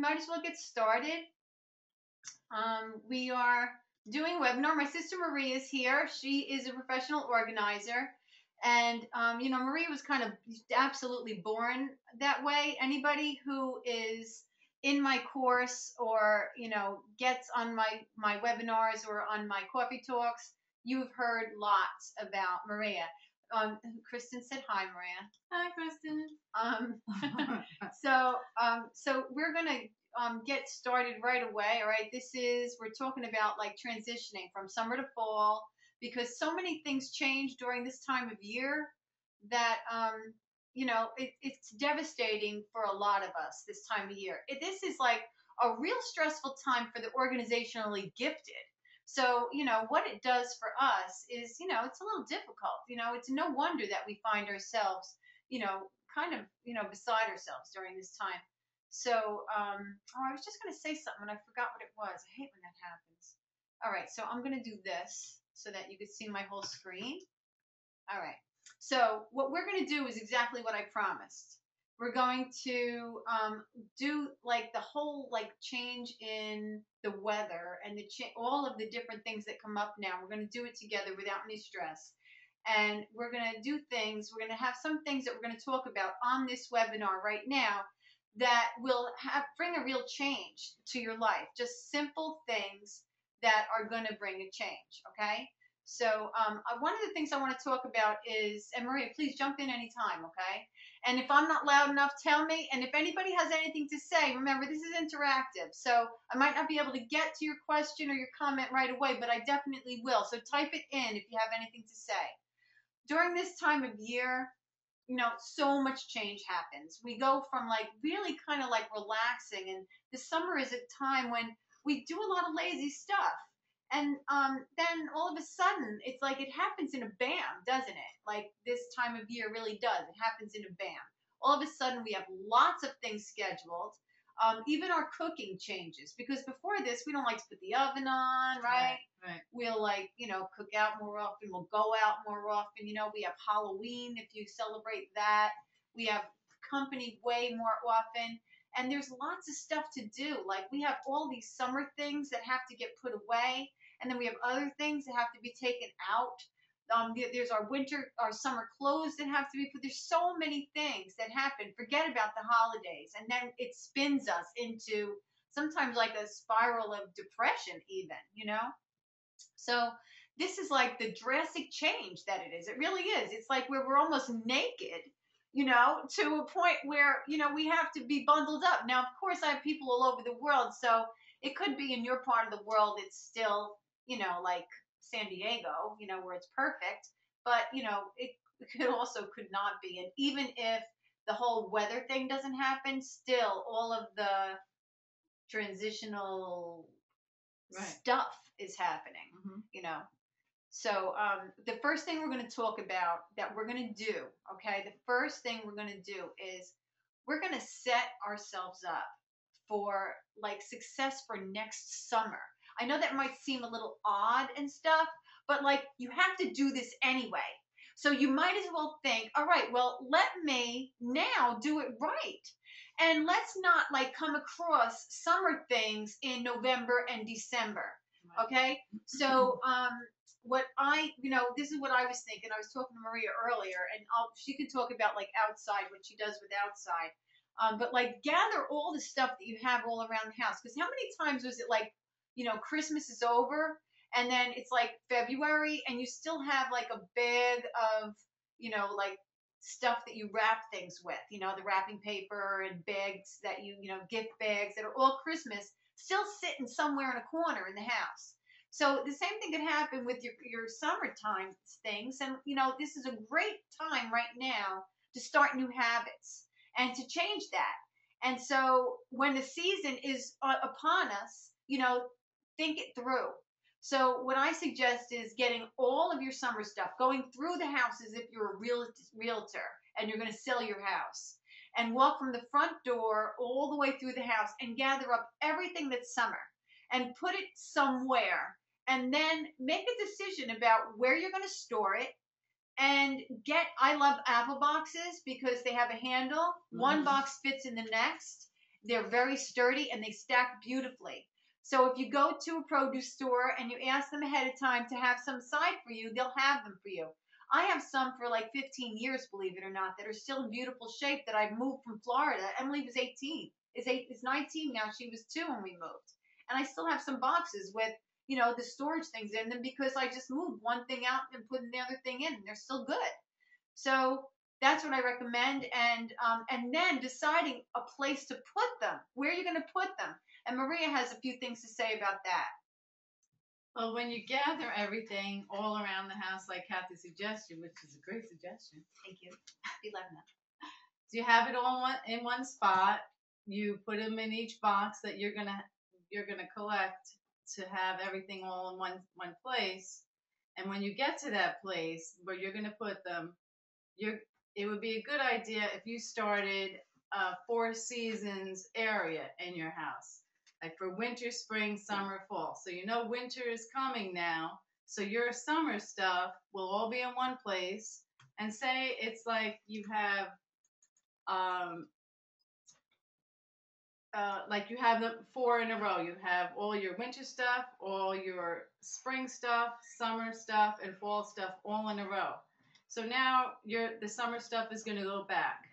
might as well get started. We are doing a webinar. My sister Maria is here. She is a professional organizer. And, Maria was kind of absolutely born that way. Anybody who is in my course or, gets on my webinars or on my coffee talks, you've heard lots about Maria. Kristen said hi, Maria. Hi, Kristen. So we're gonna get started right away. All right, we're talking about like transitioning from summer to fall because so many things change during this time of year that it's devastating for a lot of us this time of year. This is like a real stressful time for the organizationally gifted. So, what it does for us is, it's a little difficult. It's no wonder that we find ourselves, kind of, beside ourselves during this time. So, I was just going to say something and I forgot what it was. I hate when that happens. All right, so I'm going to do this so that you can see my whole screen. All right. So what we're going to do is exactly what I promised. We're going to do like the whole like change in the weather and all of the different things that come up now. We're going to do it together without any stress. And we're going to do things. We're going to have some things that we're going to talk about on this webinar right now that will bring a real change to your life. Just simple things that are going to bring a change. Okay. So one of the things I want to talk about is, and Maria, please jump in anytime, okay? And if I'm not loud enough, tell me. And if anybody has anything to say, remember, this is interactive. So I might not be able to get to your question or your comment right away, but I definitely will. So type it in if you have anything to say. During this time of year, so much change happens. We go from like really kind of like relaxing, and the summer is a time when we do a lot of lazy stuff. And then all of a sudden, it's like it happens in a bam, doesn't it? Like this time of year really does. It happens in a bam. All of a sudden, we have lots of things scheduled. Even our cooking changes because before this, we don't like to put the oven on, right? Right. We'll like, cook out more often. We'll go out more often. We have Halloween if you celebrate that. We have company way more often. And there's lots of stuff to do. Like we have all these summer things that have to get put away. And then we have other things that have to be taken out. There's our summer clothes that have to be put. There's so many things that happen. Forget about the holidays. And then it spins us into sometimes like a spiral of depression even. So this is like the drastic change that it is. It really is. It's like where we're almost naked, to a point where, we have to be bundled up. Now, of course, I have people all over the world. So it could be in your part of the world, it's still, like San Diego, where it's perfect. But, it could not be. And even if the whole weather thing doesn't happen, still all of the transitional stuff is happening, So the first thing we're going to talk about that we're going to do, okay, the first thing we're going to do is we're going to set ourselves up for like success for next summer. I know that might seem a little odd and stuff, but like you have to do this anyway. So you might as well think, all right, well, let me now do it right. And let's not like come across summer things in November and December. Okay. So, this is what I was thinking. I was talking to Maria earlier, and she could talk about like outside, what she does with outside. But like gather all the stuff that you have all around the house. Because how many times was it like, Christmas is over and then it's like February and you still have like a bag of, like stuff that you wrap things with, the wrapping paper and bags that gift bags that are all Christmas still sitting somewhere in a corner in the house. So the same thing could happen with your summertime things. And, this is a great time right now to start new habits and to change that. And so when the season is upon us, think it through. So what I suggest is getting all of your summer stuff, going through the house as if you're a realtor and you're going to sell your house, and walk from the front door all the way through the house and gather up everything that's summer and put it somewhere, and then make a decision about where you're going to store it. And I love apple boxes because they have a handle. One box fits in the next. They're very sturdy and they stack beautifully. So if you go to a produce store and you ask them ahead of time to have some aside for you, they'll have them for you. I have some for like 15 years, believe it or not, that are still in beautiful shape that I've moved from Florida. Emily was 18. Is 19 now. She was 2 when we moved. And I still have some boxes with, the storage things in them because I just moved one thing out and put the other thing in, and they're still good. So that's what I recommend, and then deciding a place to put them. Where are you going to put them? And Maria has a few things to say about that. Well, when you gather everything all around the house, like Kathy suggested, which is a great suggestion. Thank you. Be loving that. So you have it all in one spot. You put them in each box that you're gonna collect to have everything all in one place. And when you get to that place where you're gonna put them, it would be a good idea if you started a 4 seasons area in your house, like for winter, spring, summer, fall. So winter is coming now, so your summer stuff will all be in one place. And say it's like you have like you have the 4 in a row. You have all your winter stuff, all your spring stuff, summer stuff, and fall stuff all in a row. So now the summer stuff is going to go back.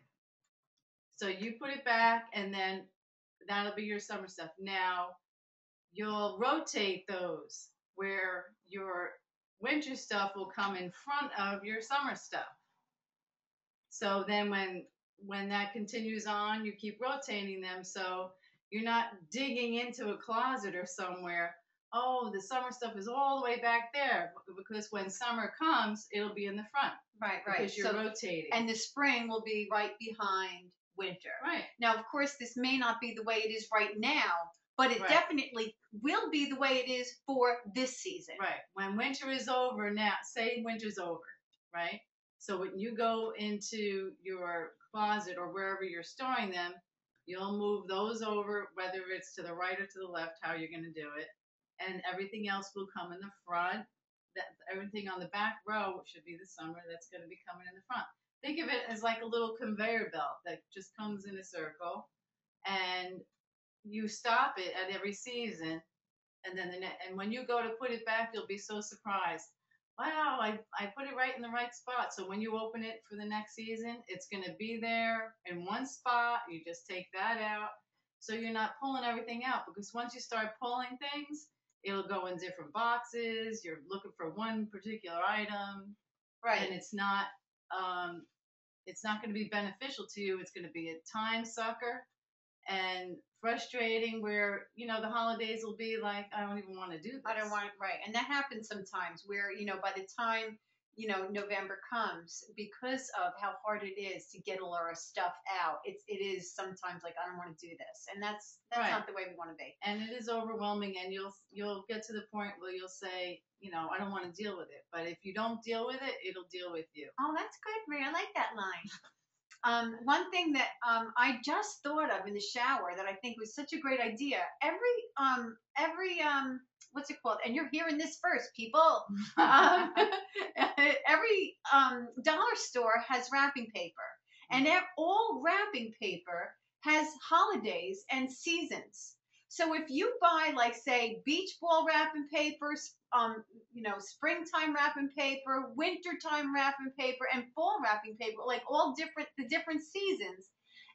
So you put it back, and then that'll be your summer stuff. Now you'll rotate those where your winter stuff will come in front of your summer stuff. So then when that continues on, you keep rotating them, so you're not digging into a closet or somewhere. Oh, the summer stuff is all the way back there, because when summer comes, it'll be in the front. Right. Because you're rotating. And the spring will be right behind winter. Right. Now, of course, this may not be the way it is right now, but it definitely will be the way it is for this season. Right. When winter is over now, say winter's over, right? So when you go into your closet or wherever you're storing them, you'll move those over, whether it's to the right or to the left, how you're going to do it. And everything else will come in the front. Everything on the back row, which should be the summer, that's going to be coming in the front. Think of it as like a little conveyor belt that just comes in a circle, and you stop it at every season. And then and when you go to put it back, you'll be so surprised. Wow, I put it right in the right spot. So when you open it for the next season, it's going to be there in one spot. You just take that out. So you're not pulling everything out, because once you start pulling things, it'll go in different boxes. You're looking for one particular item. Right. And it's not going to be beneficial to you. It's going to be a time sucker and frustrating, where the holidays will be like, I don't even want to do this. I don't want it. Right. And that happens sometimes where by the time November comes, because of how hard it is to get all our stuff out, it is sometimes like, I don't want to do this, and that's not the way we want to be. And it is overwhelming, and you'll get to the point where you'll say, I don't want to deal with it. But if you don't deal with it, it'll deal with you. Oh, that's good, Mary. I like that line. One thing that I just thought of in the shower that I think was such a great idea. Every what's it called? And you're hearing this first, people. Every dollar store has wrapping paper, and all wrapping paper has holidays and seasons. So if you buy, like, say, beach ball wrapping paper, springtime wrapping paper, wintertime wrapping paper, and fall wrapping paper, like the different seasons,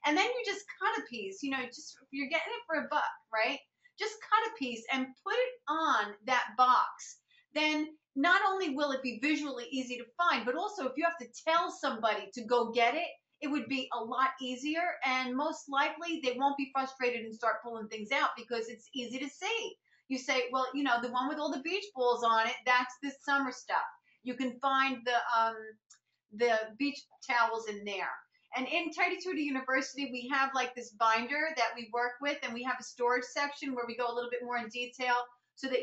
and then you just cut a piece, just if you're getting it for $1, right? Just cut a piece and put it on that box. Then not only will it be visually easy to find, but also if you have to tell somebody to go get it, it would be a lot easier, and most likely they won't be frustrated and start pulling things out because it's easy to see. You say, well, the one with all the beach balls on it, that's the summer stuff. You can find the beach towels in there. And in Tidy Tutor University, we have like this binder that we work with, and we have a storage section where we go a little bit more in detail so that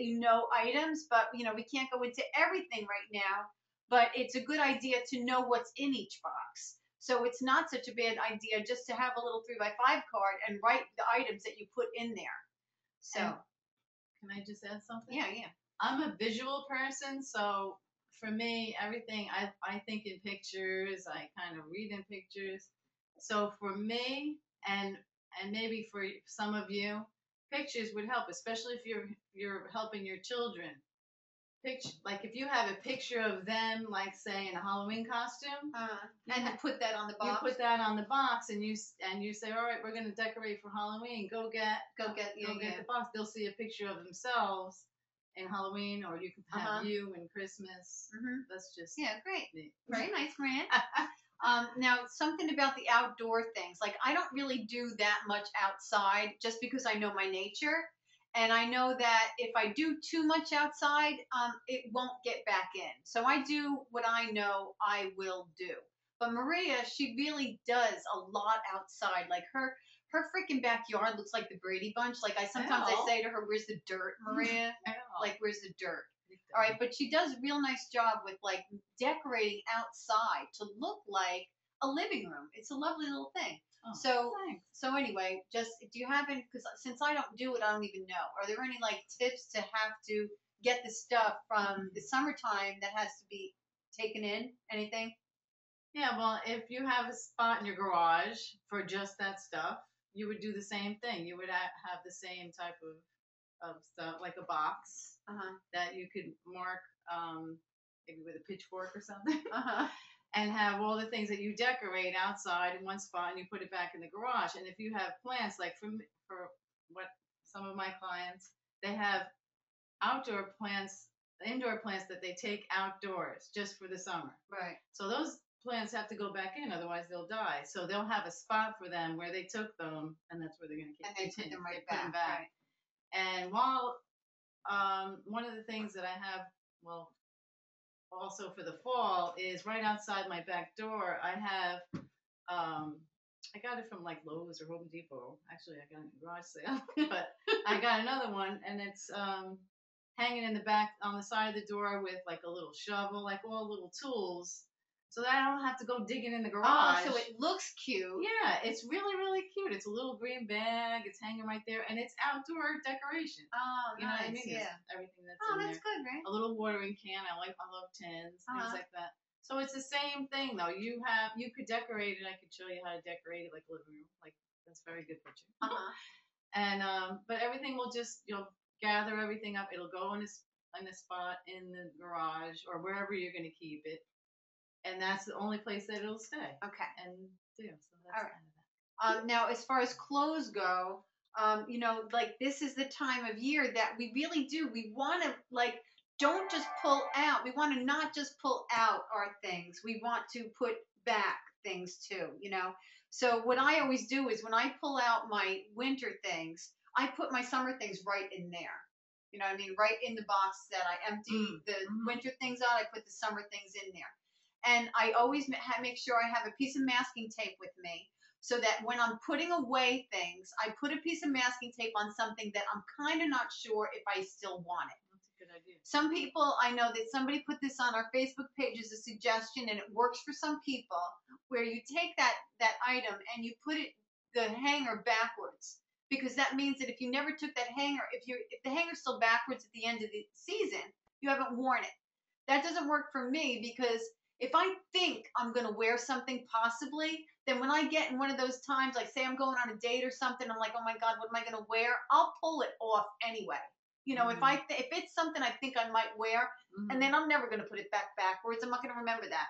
items, but we can't go into everything right now. But it's a good idea to know what's in each box. So it's not such a bad idea just to have a little 3x5 card and write the items that you put in there. So, can I just add something? Yeah. I'm a visual person, so for me, everything I think in pictures. I kind of read in pictures. So for me, and and maybe for some of you, pictures would help, especially if you're helping your children. Picture, like if you have a picture of them, like say in a Halloween costume, and then put that on the box. You put that on the box, and you say, all right, we're going to decorate for Halloween. Go get the box. They'll see a picture of themselves in Halloween, or you can have you in Christmas. That's just great. neat. Very nice, Maria. Now, something about the outdoor things. Like, I don't really do that much outside just because I know my nature. And I know that if I do too much outside, it won't get back in. So I do what I know I will do. But Maria, she really does a lot outside. Like her freaking backyard looks like the Brady Bunch. Like sometimes I say to her, "Where's the dirt, Maria? Like where's the dirt?" All right, but she does a real nice job with like decorating outside to look like a living room. It's a lovely little thing. Oh, so anyway, just do you have any? Because since I don't do it, I don't even know. Are there any like tips to have to get the stuff from the summertime that has to be taken in? Anything? Yeah, well, if you have a spot in your garage for just that stuff, you would do the same thing. You would have the same type of stuff, like a box that you could mark, maybe with a pitchfork or something. And have all the things that you decorate outside in one spot, and you put it back in the garage. And if you have plants, like for what some of my clients, they have indoor plants that they take outdoors just for the summer. Right. So those plants have to go back in, otherwise they'll die. So they'll have a spot for them where they took them, and that's where they're going to keep put them right back. Right. And while one of the things that I have, well, also for the fall is right outside my back door. I have, I got it from like Lowe's or Home Depot. Actually, I got it in a garage sale, but I got another one, and it's hanging in the back on the side of the door with like a little shovel, like all little tools, so that I don't have to go digging in the garage. Oh, so it looks cute. Yeah, it's really, really cute. It's a little green bag. It's hanging right there, and it's outdoor decoration. Oh, you know nice. What I mean? Yeah. Everything that's in there. That's good, right? A little watering can. I love tins, things like that. So it's the same thing, though. You could decorate it. I could show you how to decorate it like a living room. Like, that's a very good picture. And but everything will just, you'll gather everything up. It'll go in a spot in the garage or wherever you're going to keep it. And that's the only place that it'll stay. Okay. And so that's all right. Kind of that. Now, as far as clothes go, like this is the time of year that we really do. We want to like, don't just pull out. We want to not just pull out our things. We want to put back things too, So what I always do is when I pull out my winter things, I put my summer things right in there. You know what I mean? Right in the box that I empty the winter things out, I put the summer things in there. And I always make sure I have a piece of masking tape with me so that when I'm putting away things, I put a piece of masking tape on something that I'm kind of not sure if I still want it. That's a good idea. Some people, I know that somebody put this on our Facebook page as a suggestion, and it works for some people, where you take that item and you put the hanger backwards. Because that means that if you never took that hanger, if the hanger's still backwards at the end of the season, you haven't worn it. That doesn't work for me because if I think I'm going to wear something possibly, then when I get in one of those times, like say I'm going on a date or something, I'm like, oh my God, what am I going to wear? I'll pull it off anyway. If it's something I think I might wear, and then I'm never going to put it backwards. I'm not going to remember that.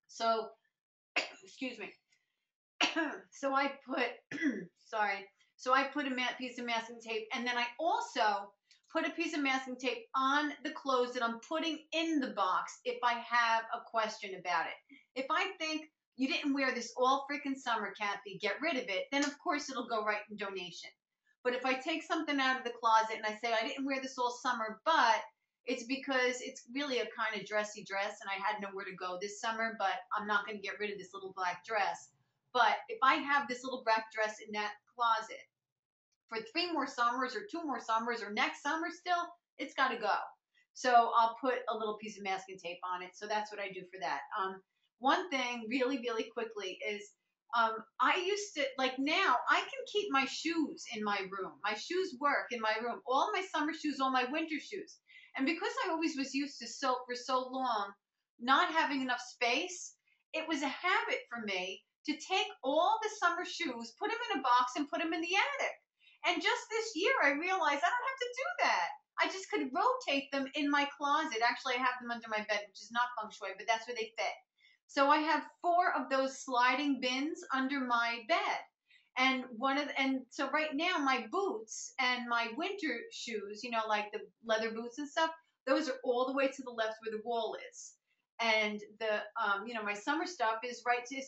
So, excuse me. So I put, So I put a piece of masking tape, and then I also put a piece of masking tape on the clothes that I'm putting in the box if I have a question about it. If I think you didn't wear this all freaking summer, Kathy, get rid of it, then of course it'll go right in donation. But if I take something out of the closet and I say I didn't wear this all summer, but it's because it's really a kind of dressy dress and I had nowhere to go this summer, but I'm not going to get rid of this little black dress. But if I have this little black dress in that closet for 3 more summers or 2 more summers or next summer still, it's got to go. So I'll put a little piece of masking tape on it. So that's what I do for that. One thing really, really quickly is I used to, like now, I can keep my shoes in my room. My shoes work in my room. All my summer shoes, all my winter shoes. And because I always was used to for so long not having enough space, it was a habit for me to take all the summer shoes, put them in a box, and put them in the attic. And just this year, I realized I don't have to do that. I just could rotate them in my closet. Actually, I have them under my bed, which is not feng shui, but that's where they fit. So I have 4 of those sliding bins under my bed. And so right now my boots and my winter shoes, like the leather boots and stuff, those are all the way to the left where the wall is. And my summer stuff is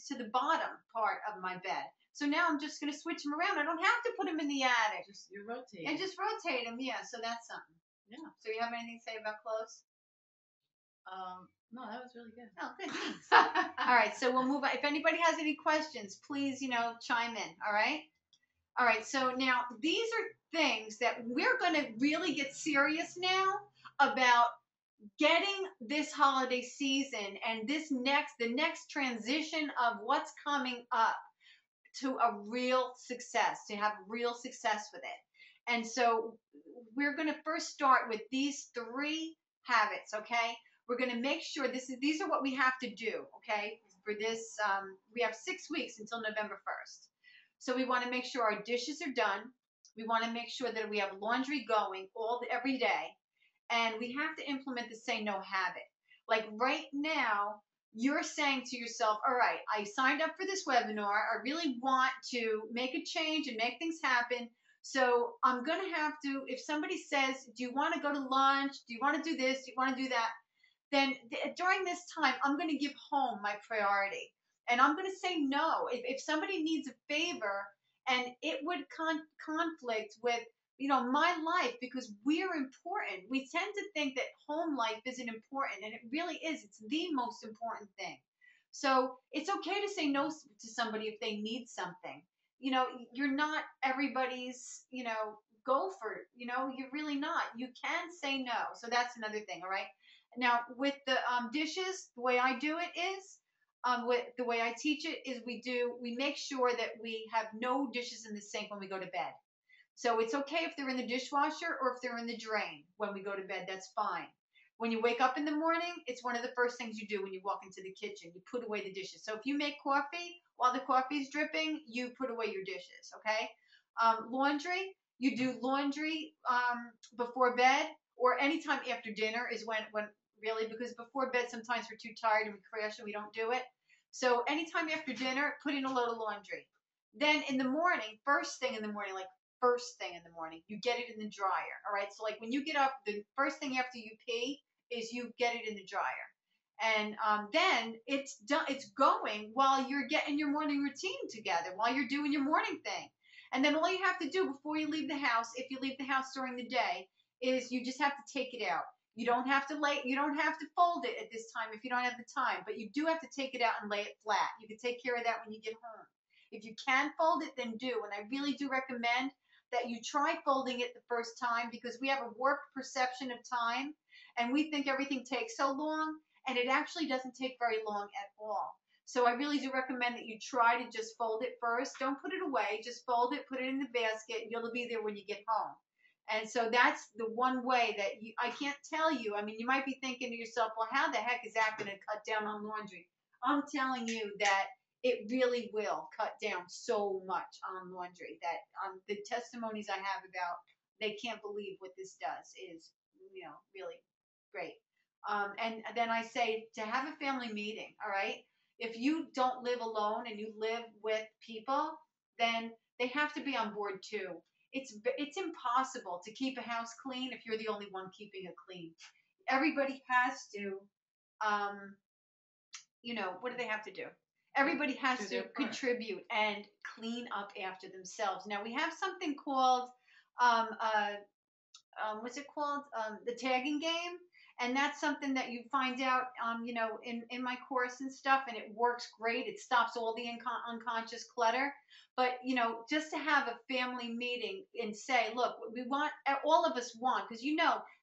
to the bottom part of my bed. So now I'm just going to switch them around. I don't have to put them in the attic. You rotate. And just rotate them, yeah. So that's something. Yeah. So you have anything to say about clothes? No, that was really good. Oh, good. Thanks. All right, so we'll move on. If anybody has any questions, please, chime in. All right. All right. So now these are things that we're going to really get serious now about getting this holiday season and the next transition of what's coming up to a real success, to have real success with it. And so we're going to first start with these 3 habits, okay? We're going to make sure these are what we have to do, okay? For this, we have 6 weeks until November 1st. So we want to make sure our dishes are done. We want to make sure that we have laundry going every day. And we have to implement the say no habit. Like right now, you're saying to yourself, all right, I signed up for this webinar. I really want to make a change and make things happen. So I'm going to have to, if somebody says, do you want to go to lunch? Do you want to do this? Do you want to do that? Then during this time, I'm going to give home my priority. And I'm going to say no. If somebody needs a favor and it would conflict with my life, because we're important. We tend to think that home life isn't important, and it really is. It's the most important thing. So it's okay to say no to somebody if they need something. You're not everybody's, gopher. You're really not. You can say no. So that's another thing, all right? Now, with the dishes, the way I do it is, the way I teach it is we make sure that we have no dishes in the sink when we go to bed. So it's okay if they're in the dishwasher or if they're in the drain when we go to bed. That's fine. When you wake up in the morning, it's one of the first things you do when you walk into the kitchen. You put away the dishes. So if you make coffee while the coffee's dripping, you put away your dishes, okay? Laundry, you do laundry before bed or anytime after dinner is when really, because before bed sometimes we're too tired and we crash and we don't do it. So anytime after dinner, put in a load of laundry. Then in the morning, first thing in the morning, you get it in the dryer. All right. So like when you get up, the first thing after you pee is you get it in the dryer. And then it's done. It's going while you're getting your morning routine together, while you're doing your morning thing. And then all you have to do before you leave the house, if you leave the house during the day, is you just have to take it out. You don't have to fold it at this time if you don't have the time, but you do have to take it out and lay it flat. You can take care of that when you get home. If you can fold it, then do. And I really do recommend that you try folding it the first time, because we have a warped perception of time and we think everything takes so long, and it actually doesn't take very long at all. So I really do recommend that you try to just fold it first. Don't put it away. Just fold it, put it in the basket, and you'll be there when you get home. And so that's the one way that I can't tell you. I mean, you might be thinking to yourself, well, how the heck is that going to cut down on laundry? I'm telling you that it really will cut down so much on laundry that the testimonies I have about, they can't believe what this does is, really great. And then I say to have a family meeting, all right? If you don't live alone and you live with people, then they have to be on board too. It's impossible to keep a house clean if you're the only one keeping it clean. Everybody has to, what do they have to do? Everybody has to contribute and clean up after themselves. Now we have something called, what's it called? The tagging game. And that's something that you find out, in my course and stuff, and it works great. It stops all the unconscious clutter. But, just to have a family meeting and say, look, all of us want, because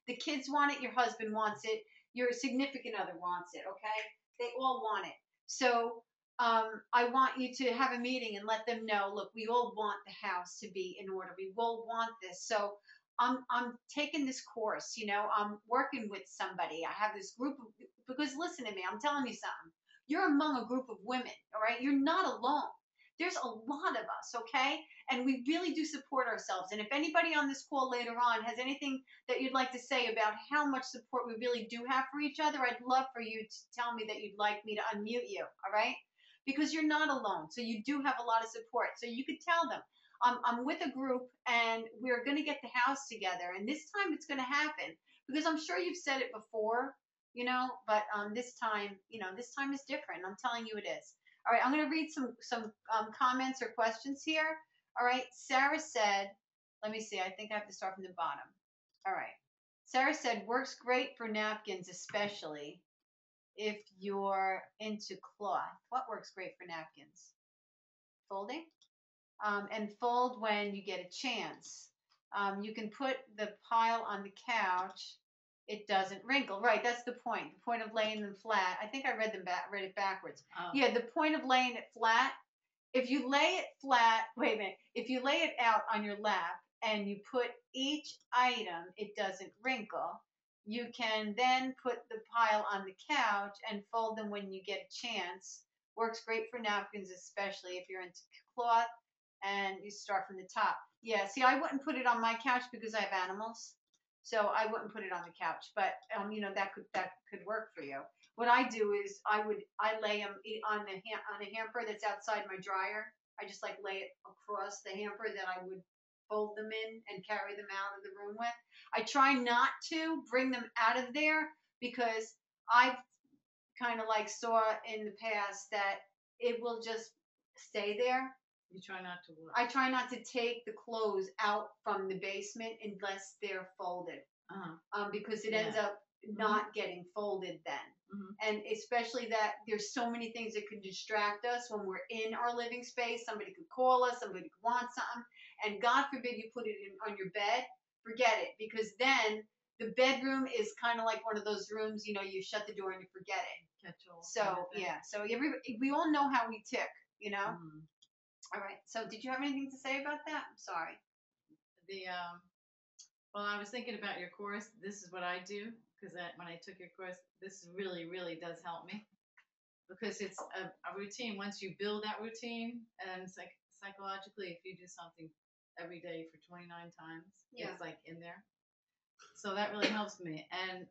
the kids want it, your husband wants it, your significant other wants it, okay? They all want it. So I want you to have a meeting and let them know, look, we all want the house to be in order. We all want this. So I'm taking this course, I'm working with somebody. I have this group because listen to me, I'm telling you something. you're among a group of women, all right? You're not alone. There's a lot of us, okay? And we really do support ourselves. And if anybody on this call later on has anything that you'd like to say about how much support we really do have for each other, I'd love for you to tell me that you'd like me to unmute you, all right? Because you're not alone. So you do have a lot of support. So you could tell them, I'm with a group and we're going to get the house together. And this time it's going to happen because I'm sure you've said it before, but this time, this time is different. I'm telling you it is. All right, I'm going to read some comments or questions here. All right, Sarah said, let me see, I think I have to start from the bottom. All right. Sarah said, works great for napkins, especially if you're into cloth. What works great for napkins? Folding? And fold when you get a chance. You can put the pile on the couch. It doesn't wrinkle. Right, that's the point. The point of laying them flat. I think I read it backwards. Oh. Yeah, the point of laying it flat. If you lay it flat, wait a minute. If you lay it out on your lap and you put each item, it doesn't wrinkle. You can then put the pile on the couch and fold them when you get a chance. Works great for napkins, especially if you're into cloth and you start from the top. Yeah, see, I wouldn't put it on my couch because I have animals. So I wouldn't put it on the couch, but that could work for you. What I do is I lay them on a hamper that's outside my dryer. I just lay it across the hamper that I would fold them in and carry them out of the room with. I try not to bring them out of there because I've kind of saw in the past that it will just stay there. You try not to work. I try not to take the clothes out from the basement unless they're folded, because it ends up not getting folded then. And especially that there's so many things that could distract us when we're in our living space. Somebody could call us, somebody could want something, and God forbid you put it on your bed. Forget it, because then the bedroom is kind of like one of those rooms, you shut the door and you forget it. Catch-all. So yeah, so we all know how we tick, All right. So did you have anything to say about that? I'm sorry. Well, I was thinking about your course. This is what I do because when I took your course, this really, really does help me because it's a routine. Once you build that routine, and it's psychologically, if you do something every day for 29 times, it's in there. So that really helps me. And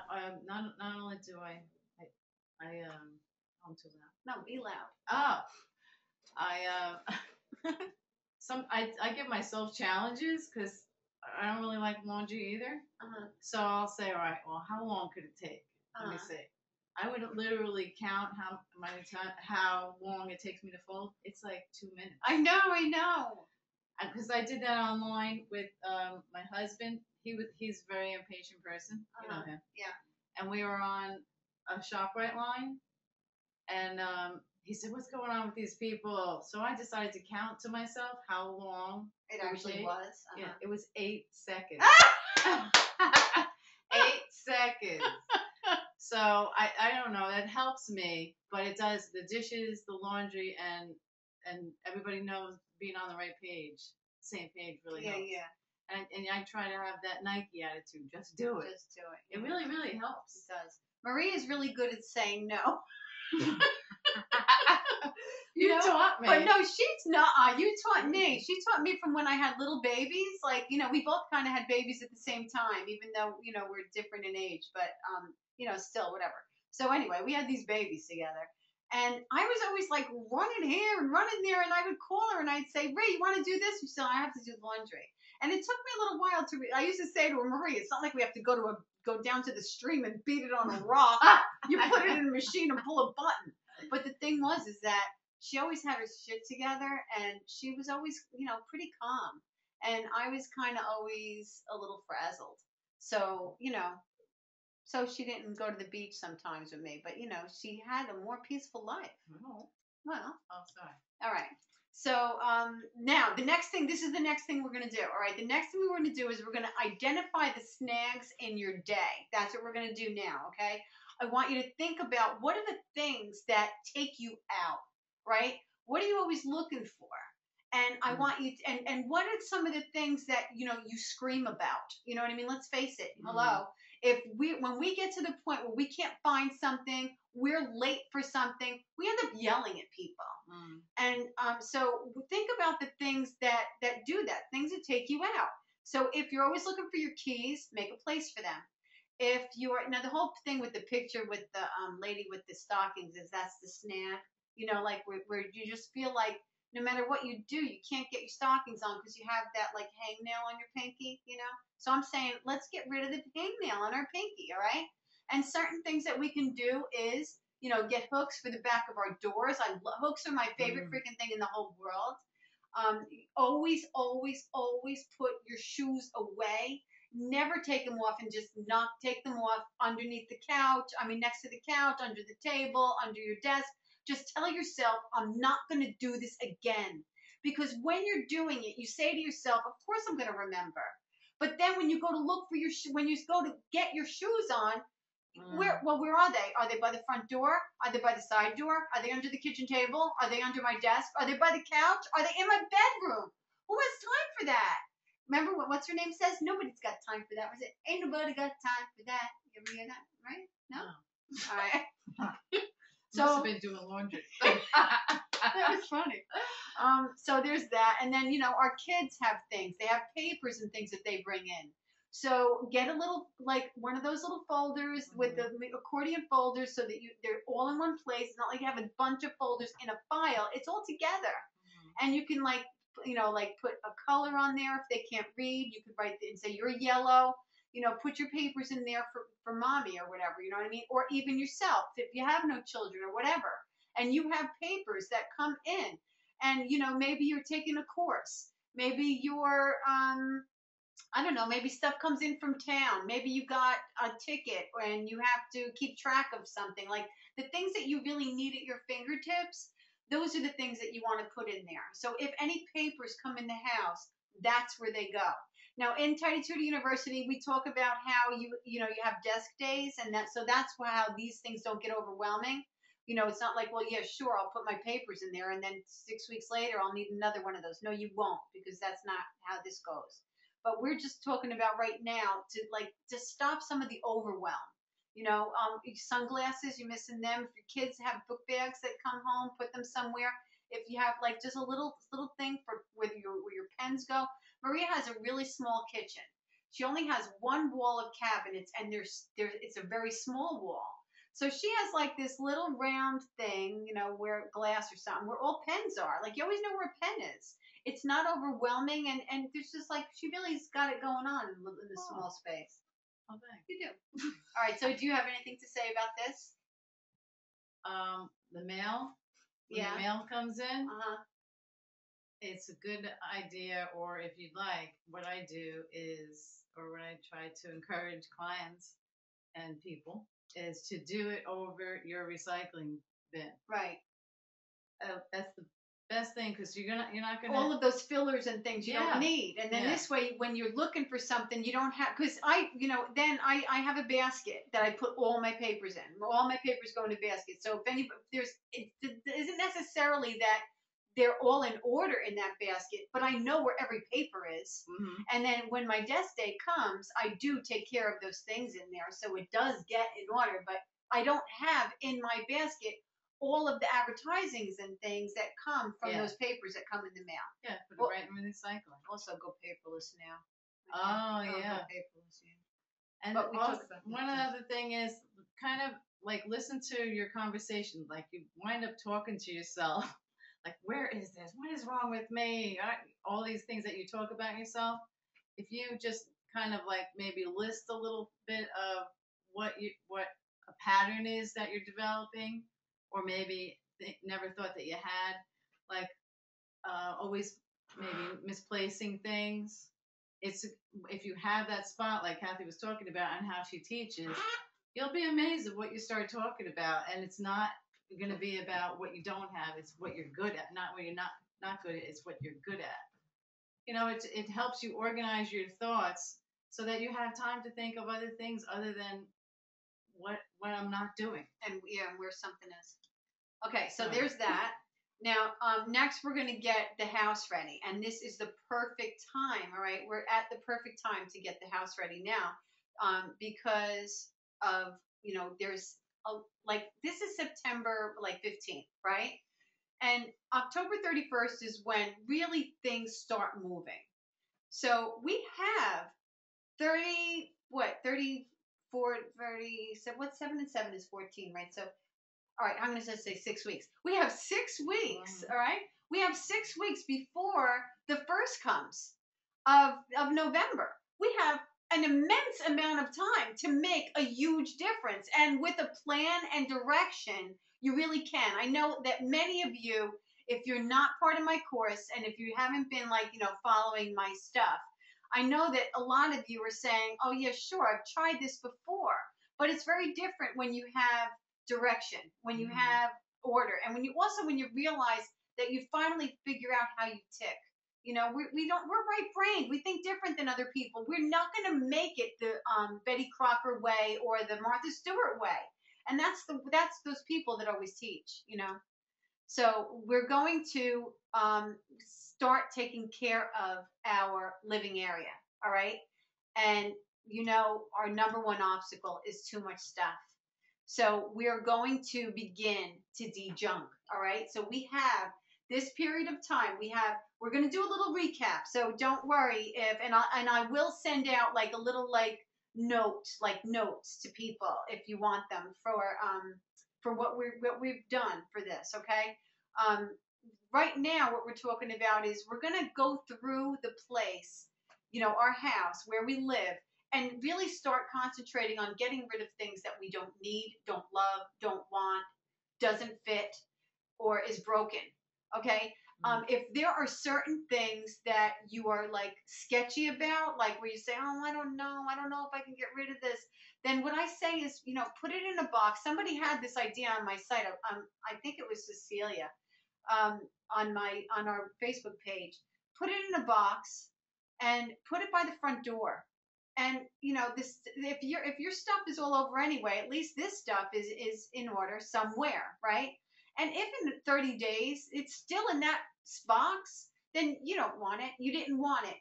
I not only do I'm too loud. No, be loud. Oh. I give myself challenges because I don't really like laundry either. So I'll say, all right, well, how long could it take? Let me see. I would literally count how long it takes me to fold. It's 2 minutes. I know. Because I did that online with my husband. He's a very impatient person. You know him. Yeah. And we were on a ShopRite line, and he said, what's going on with these people? So I decided to count to myself how long it actually was. Yeah, it was 8 seconds. 8 seconds. So I don't know. That helps me, but it does the dishes, the laundry, and everybody knows being on the right page, same page really helps. Yeah. And I try to have that Nike attitude. Just do it. Just do it. It really, really helps. It does. Marie is really good at saying no. You taught me. But no, she's not. You taught me. She taught me from when I had little babies. We both kind of had babies at the same time, even though, we're different in age, but, still whatever. So anyway, we had these babies together. And I was always running here and running there, and I would call her and I'd say, Ray, you want to do this? She said, I have to do laundry. And it took me a little while I used to say to her, Marie, it's not like we have to go down to the stream and beat it on a rock. You put it in a machine and pull a button. But the thing is that she always had her shit together, and she was always, pretty calm. And I was kind of always a little frazzled. So, so she didn't go to the beach sometimes with me, but, she had a more peaceful life. Oh. Well. Oh, sorry. All right. So now this is the next thing we're going to do. All right. The next thing we're going to do is we're going to identify the snags in your day. That's what we're going to do now. Okay. I want you to think about what are the things that take you out, right? What are you always looking for? And I want you to, and what are some of the things that you scream about? You know what I mean? Let's face it. Hello. If when we get to the point where we can't find something, we're late for something, we end up yelling at people. And so think about the things that do that, things that take you out. So if you're always looking for your keys, make a place for them. If you are now, the whole thing with the picture with the lady with the stockings is that's the snag. Like where you just feel like no matter what you do, you can't get your stockings on because you have that like hangnail on your pinky. So I'm saying let's get rid of the hangnail on our pinky, all right? And certain things that we can do is, get hooks for the back of our doors. Hooks are my favorite freaking thing in the whole world. Always, always, always put your shoes away. Never take them off and just not take them off underneath the couch. I mean, next to the couch, under the table, under your desk. Just tell yourself, I'm not going to do this again. Because when you're doing it, you say to yourself, of course I'm going to remember. But then when you go to look for when you go to get your shoes on, where are they? Are they by the front door? Are they by the side door? Are they under the kitchen table? Are they under my desk? Are they by the couch? Are they in my bedroom? Who has time for that? Remember what's her name says? Nobody's got time for that. Was it? Ain't nobody got time for that. You ever hear that? Right? No? All right. So must have been doing laundry. That was funny. So there's that. And then, our kids have things. They have papers and things that they bring in. So get a little, like one of those little folders with the accordion folders so that they're all in one place. It's not like you have a bunch of folders in a file. It's all together. And you can like put a color on there if they can't read. You could write and say you're yellow. Put your papers in there for mommy or whatever. You know what I mean? Or even yourself if you have no children or whatever. And you have papers that come in. And, maybe you're taking a course. Maybe you're, I don't know, maybe stuff comes in from town. Maybe you got a ticket and you have to keep track of something. Like the things that you really need at your fingertips, those are the things that you want to put in there. So if any papers come in the house, that's where they go. Now in Tidy Tutor University, we talk about how you have desk days, and that's how these things don't get overwhelming. It's not like, well, yeah, sure, I'll put my papers in there, and then 6 weeks later, I'll need another one of those. No, you won't, because that's not how this goes. But we're just talking about right now to stop some of the overwhelm. Sunglasses, you're missing them. If your kids have book bags that come home, put them somewhere. If you have like just a little thing for where your pens go. Maria has a really small kitchen. She only has one wall of cabinets, and it's a very small wall. So she has like this little round thing, where glass or something, where all pens are. Like you always know where a pen is. It's not overwhelming, and there's just like she really's got it going on in the small space. Oh, thanks. You do. All right. So do you have anything to say about this? The mail. When the mail comes in, it's a good idea. Or if you'd like, what I do is, or what I try to encourage clients and people is to do it over your recycling bin. Right. That's the best thing, because you're not gonna all of those fillers and things you don't need, and then this way when you're looking for something you don't have, because then I have a basket that I put all my papers in. All my papers go in a basket, so it isn't necessarily that they're all in order in that basket, but I know where every paper is. And then when my desk day comes, I do take care of those things in there, so it does get in order. But I don't have in my basket all of the advertisings and things that come from those papers that come in the mail. Yeah, put it right in recycling. Also go paperless now. Oh, yeah. Paperless, yeah. And but one other thing is kind of like listen to your conversation. Like you wind up talking to yourself. Like, where is this? What is wrong with me? All these things that you talk about yourself. If you just kind of like maybe list a little bit of what a pattern is that you're developing, or maybe never thought that you had, like always maybe misplacing things. If you have that spot like Kathy was talking about and how she teaches, you'll be amazed at what you start talking about. And it's not going to be about what you don't have. It's what you're good at, not what you're not good at. It's what you're good at. It helps you organize your thoughts so that you have time to think of other things other than what I'm not doing, and where something is. Okay, so there's that. Now, next we're going to get the house ready, and this is the perfect time. All right, we're at the perfect time to get the house ready now, because of there's like this is September like 15th, right? And October 31st is when really things start moving. So we have 30, what, 34, 30, so what, 7 and 7 is 14, right? So all right, I'm going to just say 6 weeks. We have 6 weeks, all right? We have 6 weeks before the first comes of November. We have an immense amount of time to make a huge difference. And with a plan and direction, you really can. I know that many of you, if you're not part of my course and if you haven't been like, following my stuff, I know that a lot of you are saying, oh, yeah, sure, I've tried this before. But it's very different when you have direction, when you have order, and when you realize that you finally figure out how you tick. We're right brained. We think different than other people. We're not going to make it the Betty Crocker way or the Martha Stewart way, and that's those people that always teach. So we're going to start taking care of our living area. All right, and our number one obstacle is too much stuff. So we're going to begin to de-junk. All right. So we have this period of time. We're going to do a little recap. So don't worry if, and I will send out like a little like notes to people if you want them for what we've done for this. Okay. Um, right now, what we're talking about is we're going to go through the place, our house where we live, and really start concentrating on getting rid of things that we don't need, don't love, don't want, doesn't fit, or is broken. Okay. If there are certain things that you are like sketchy about, like where you say, "Oh, I don't know if I can get rid of this," then what I say is, put it in a box. Somebody had this idea on my site. I think it was Cecilia, um, on our Facebook page. Put it in a box and put it by the front door. And this, if your stuff is all over anyway, at least this stuff is in order somewhere, right? And if in 30 days it's still in that box, then you don't want it. You didn't want it.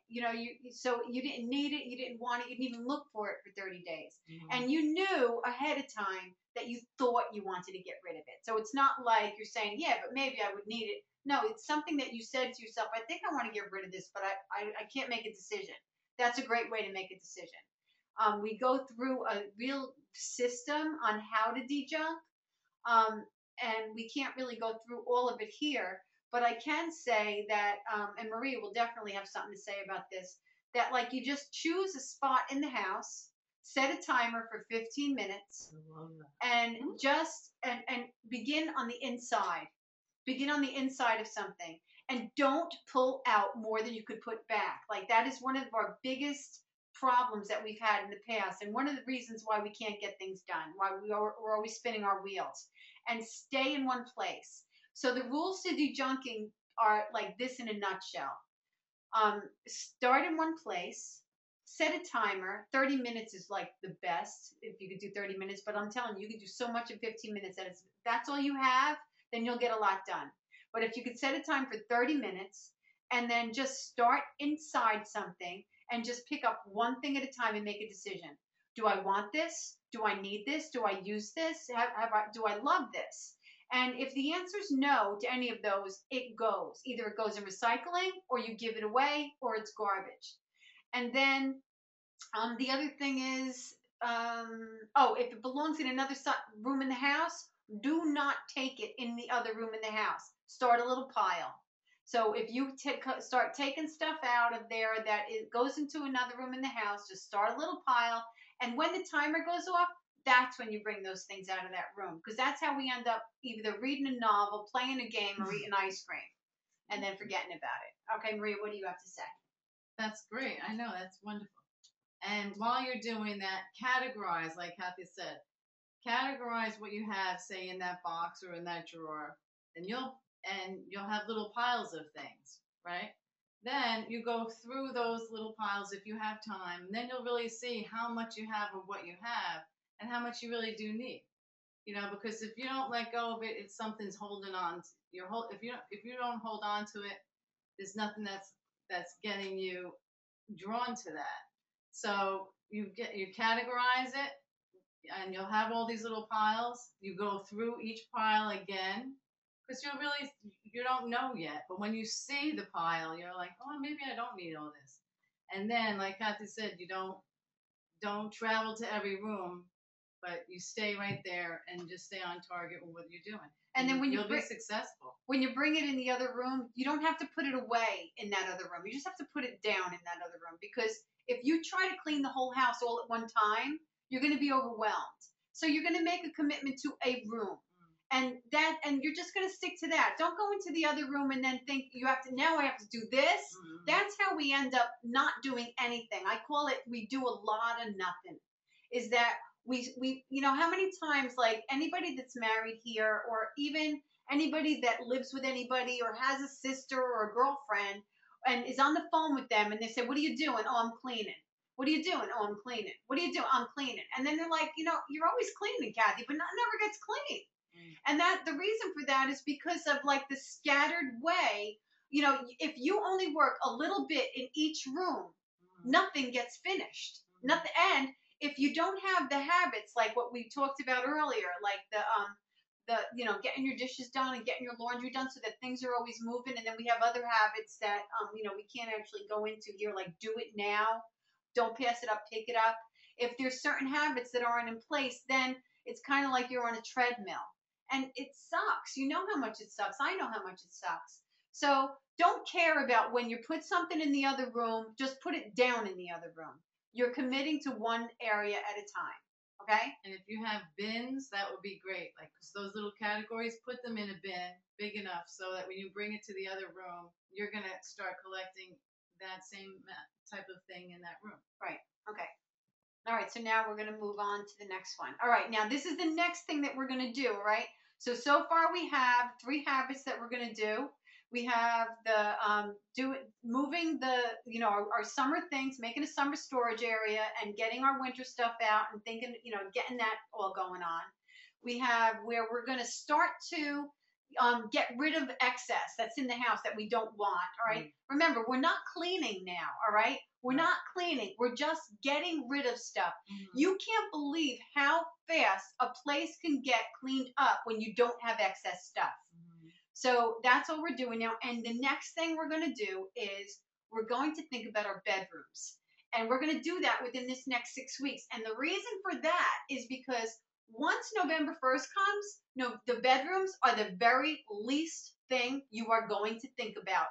So you didn't need it. You didn't want it. You didn't even look for it for 30 days. And you knew ahead of time that you thought you wanted to get rid of it. So it's not like you're saying, yeah, but maybe I would need it. No, it's something that you said to yourself, I think I want to get rid of this, but I can't make a decision. That's a great way to make a decision. We go through a real system on how to de-junk, and we can't really go through all of it here. But I can say that, and Maria will definitely have something to say about this, that like you just choose a spot in the house, set a timer for 15 minutes, and just and begin on the inside. Begin on the inside of something, and don't pull out more than you could put back. Like that is one of our biggest problems that we've had in the past, and one of the reasons why we can't get things done, why we're always spinning our wheels. And stay in one place. So the rules to dejunking are like this in a nutshell. Start in one place, set a timer. 30 minutes is like the best if you could do 30 minutes, but I'm telling you, you can do so much in 15 minutes that that's all you have, then you'll get a lot done. But if you could set a time for 30 minutes and then just start inside something and just pick up one thing at a time and make a decision. Do I want this? Do I need this? Do I use this? Do I love this? And if the answer is no to any of those, it goes. Either it goes in recycling, or you give it away, or it's garbage. And then the other thing is, if it belongs in another room in the house, do not take it in the other room in the house. Start a little pile. So if you start taking stuff out of there that it goes into another room in the house, just start a little pile. And when the timer goes off, that's when you bring those things out of that room. Because that's how we end up either reading a novel, playing a game, or eating ice cream, and then forgetting about it. Okay, Maria, what do you have to say? That's great. I know, that's wonderful. And while you're doing that, categorize, like Kathy said, categorize what you have, say in that box or in that drawer, and you'll have little piles of things, right? Then you go through those little piles if you have time, and then you'll really see how much you have of what you have and how much you really do need. because if you don't let go of it, it's something's holding on. If you don't hold on to it, there's nothing that's getting you drawn to that. So you categorize it, and you'll have all these little piles. You go through each pile again because you don't know yet. But when you see the pile, you're like, oh, maybe I don't need all this. And then, like Kathy said, you don't travel to every room, but you stay right there and just stay on target with what you're doing. And then you'll be successful. When you bring it in the other room, you don't have to put it away in that other room. You just have to put it down in that other room, because if you try to clean the whole house all at one time, you're going to be overwhelmed. So you're going to make a commitment to a room. And you're just going to stick to that. Don't go into the other room and then think I have to do this. Mm-hmm. That's how we end up not doing anything. I call it, we do a lot of nothing. Is that we how many times, like, anybody that's married here, or even anybody that lives with anybody or has a sister or a girlfriend and is on the phone with them, and they say, what are you doing? Oh, I'm cleaning. What are you doing? Oh, I'm cleaning. What are you doing? I'm cleaning. And then they're like, you're always cleaning, Kathy, but nothing ever gets clean. And that the reason for that is because of, like, the scattered way. If you only work a little bit in each room, nothing gets finished. Nothing. And if you don't have the habits, like what we talked about earlier, like the getting your dishes done and getting your laundry done so that things are always moving. And then we have other habits that we can't actually go into here, like do it now, don't pass it up, pick it up. If there's certain habits that aren't in place, then it's kind of like you're on a treadmill. And it sucks. You know how much it sucks. I know how much it sucks. So don't care about when you put something in the other room, just put it down in the other room. You're committing to one area at a time. Okay? And if you have bins, that would be great. Like those little categories, put them in a bin big enough so that when you bring it to the other room, you're going to start collecting that same type of thing in that room. Right. Okay. All right, so now we're going to move on to the next one. All right, now this is the next thing that we're going to do, all right? So far we have 3 habits that we're going to do. We have the moving the, our summer things, making a summer storage area and getting our winter stuff out and thinking, getting that all going on. We have where we're going to start to get rid of excess that's in the house that we don't want, all right? Remember, we're not cleaning now, all right? We're not cleaning. We're just getting rid of stuff. You can't believe how fast a place can get cleaned up when you don't have excess stuff. So that's what we're doing now. And the next thing we're going to do is we're going to think about our bedrooms. And we're going to do that within this next 6 weeks. And the reason for that is because once November 1st comes, the bedrooms are the very least thing you are going to think about.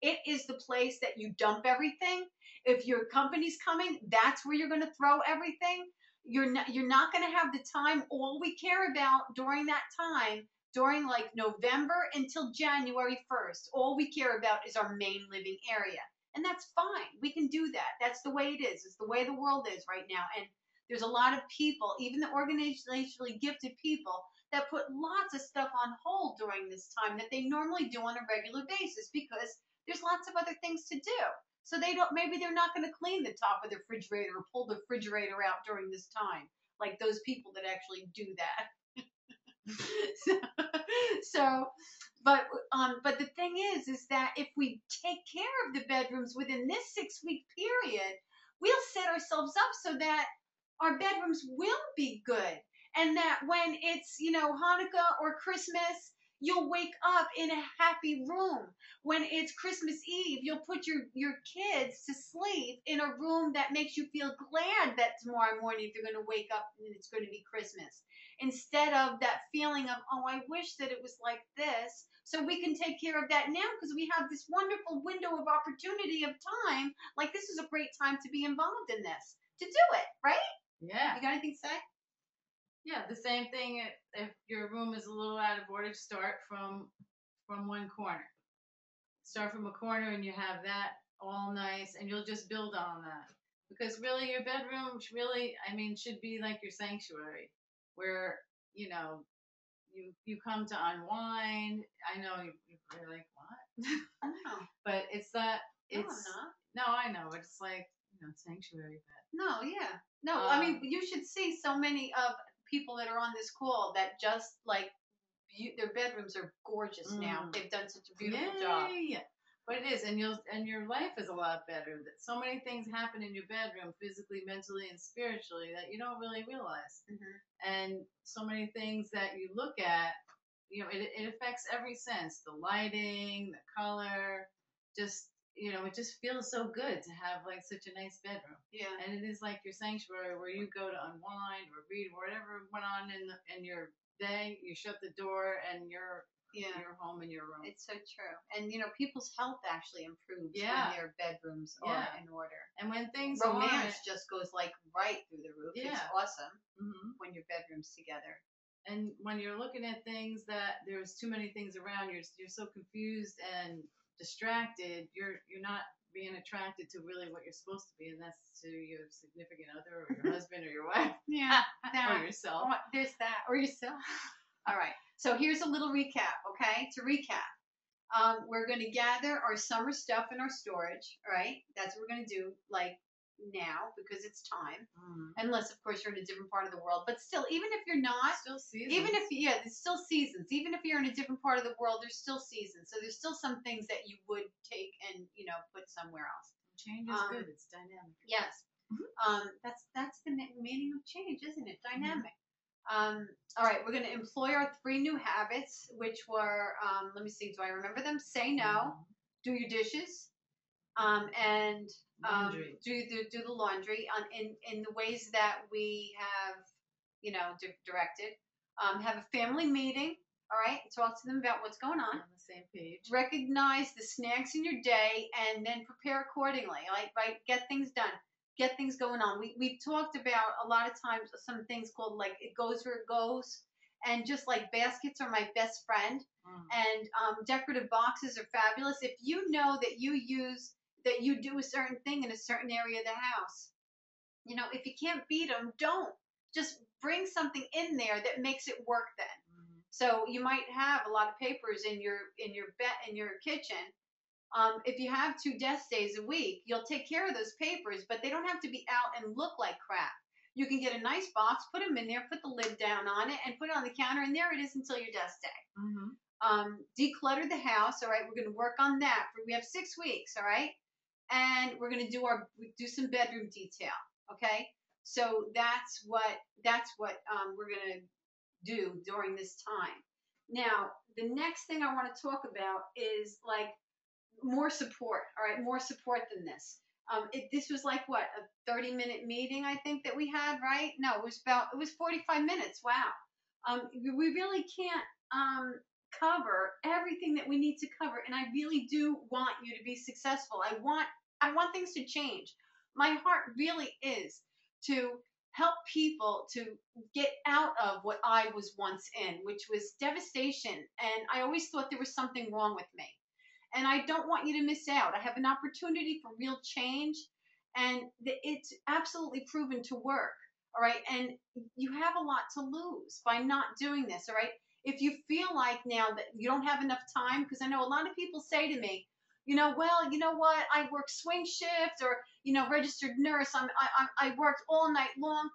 It is the place that you dump everything. If your company's coming, that's where you're going to throw everything. You're not going to have the time. All we care about during that time, during like November until January 1st, all we care about is our main living area. And that's fine. We can do that. That's the way it is. It's the way the world is right now. And there's a lot of people, even the organizationally gifted people, that put lots of stuff on hold during this time that they normally do on a regular basis because there's lots of other things to do. So maybe they're not going to clean the top of the refrigerator or pull the refrigerator out during this time, like those people that actually do that. But the thing is that if we take care of the bedrooms within this 6-week period, we'll set ourselves up so that our bedrooms will be good. And that when it's, Hanukkah or Christmas, you'll wake up in a happy room. When it's Christmas Eve, you'll put your kids to sleep in a room that makes you feel glad that tomorrow morning they're going to wake up and it's going to be Christmas. Instead of that feeling of, oh, I wish that it was like this. So we can take care of that now because we have this wonderful window of opportunity of time. Like, this is a great time to be involved in this, to do it, right? Yeah. You got anything to say? Yeah, the same thing if your room is a little out of order, start from one corner. Start from a corner and you have that all nice and you'll just build on that. Because really your bedroom should be like your sanctuary where, you come to unwind. I know you're like, what? No. But it's that, No, I'm not. No, I know. It's like, sanctuary bed. No, yeah. No, you should see so many of people that are on this call that just like their bedrooms are gorgeous now. They've done such a beautiful job. Yay! But it is, and your life is a lot better. That so many things happen in your bedroom, physically, mentally, and spiritually, that you don't really realize. And so many things that you look at, it affects every sense: the lighting, the color, just it just feels so good to have like such a nice bedroom. Yeah. And it is like your sanctuary where you go to unwind or read whatever went on in your day. You shut the door and you're home in your room. It's so true. And people's health actually improves when their bedrooms are in order. And when things romance just goes like right through the roof. Yeah. It's awesome when your bedroom's together. And when you're looking at things that there's too many things around, you're so confused and distracted. You're not being attracted to really what you're supposed to be, and that's to your significant other or your husband or your wife. Yeah. Or yourself. Oh, there's that. Or yourself. All right. So here's a little recap, okay? To recap, we're going to gather our summer stuff in our storage, all right? That's what we're going to do, like, now, because it's time. Unless, of course, you're in a different part of the world. But still, even if you're not, still seasons. Even if, there's still seasons. Even if you're in a different part of the world, there's still seasons. So there's still some things that you would take and, put somewhere else. Change is good. It's dynamic. Yes. That's the meaning of change, isn't it? Dynamic. All right, we're going to employ our 3 new habits, which were, let me see, do I remember them? Say no, do your dishes, and do the laundry in the ways that we have, directed. Have a family meeting, all right, talk to them about what's going on. On the same page. Recognize the snags in your day and then prepare accordingly, right? Get things done. Get things going on. We've talked about a lot of times some things called like it goes where it goes, and just like baskets are my best friend, and decorative boxes are fabulous. If you know that you do a certain thing in a certain area of the house, if you can't beat them, don't. Just bring something in there that makes it work then. So you might have a lot of papers in your kitchen. If you have 2 desk days a week, you'll take care of those papers, but they don't have to be out and look like crap. You can get a nice box, put them in there, put the lid down on it, and put it on the counter, and there it is until your desk day. Declutter the house, all right? We're going to work on that. We have 6 weeks, all right? And we're going to do some bedroom detail, okay? So that's what we're going to do during this time. Now, the next thing I want to talk about is like more support. All right, more support than this. This was like what, a 30-minute meeting, I think, that we had, right? No, it was 45 minutes. Wow. We really can't cover everything that we need to cover, and I really do want you to be successful. I want things to change. My heart really is to help people to get out of what I was once in, which was devastation, and I always thought there was something wrong with me. And I don't want you to miss out. I have an opportunity for real change, and it's absolutely proven to work, all right? And you have a lot to lose by not doing this, all right? If you feel like now that you don't have enough time, because I know a lot of people say to me, well, you know what? I work swing shift or, registered nurse. I worked all night long.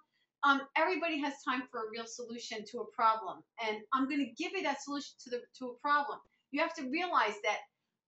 Everybody has time for a real solution to a problem, and I'm going to give you that solution to a problem. You have to realize that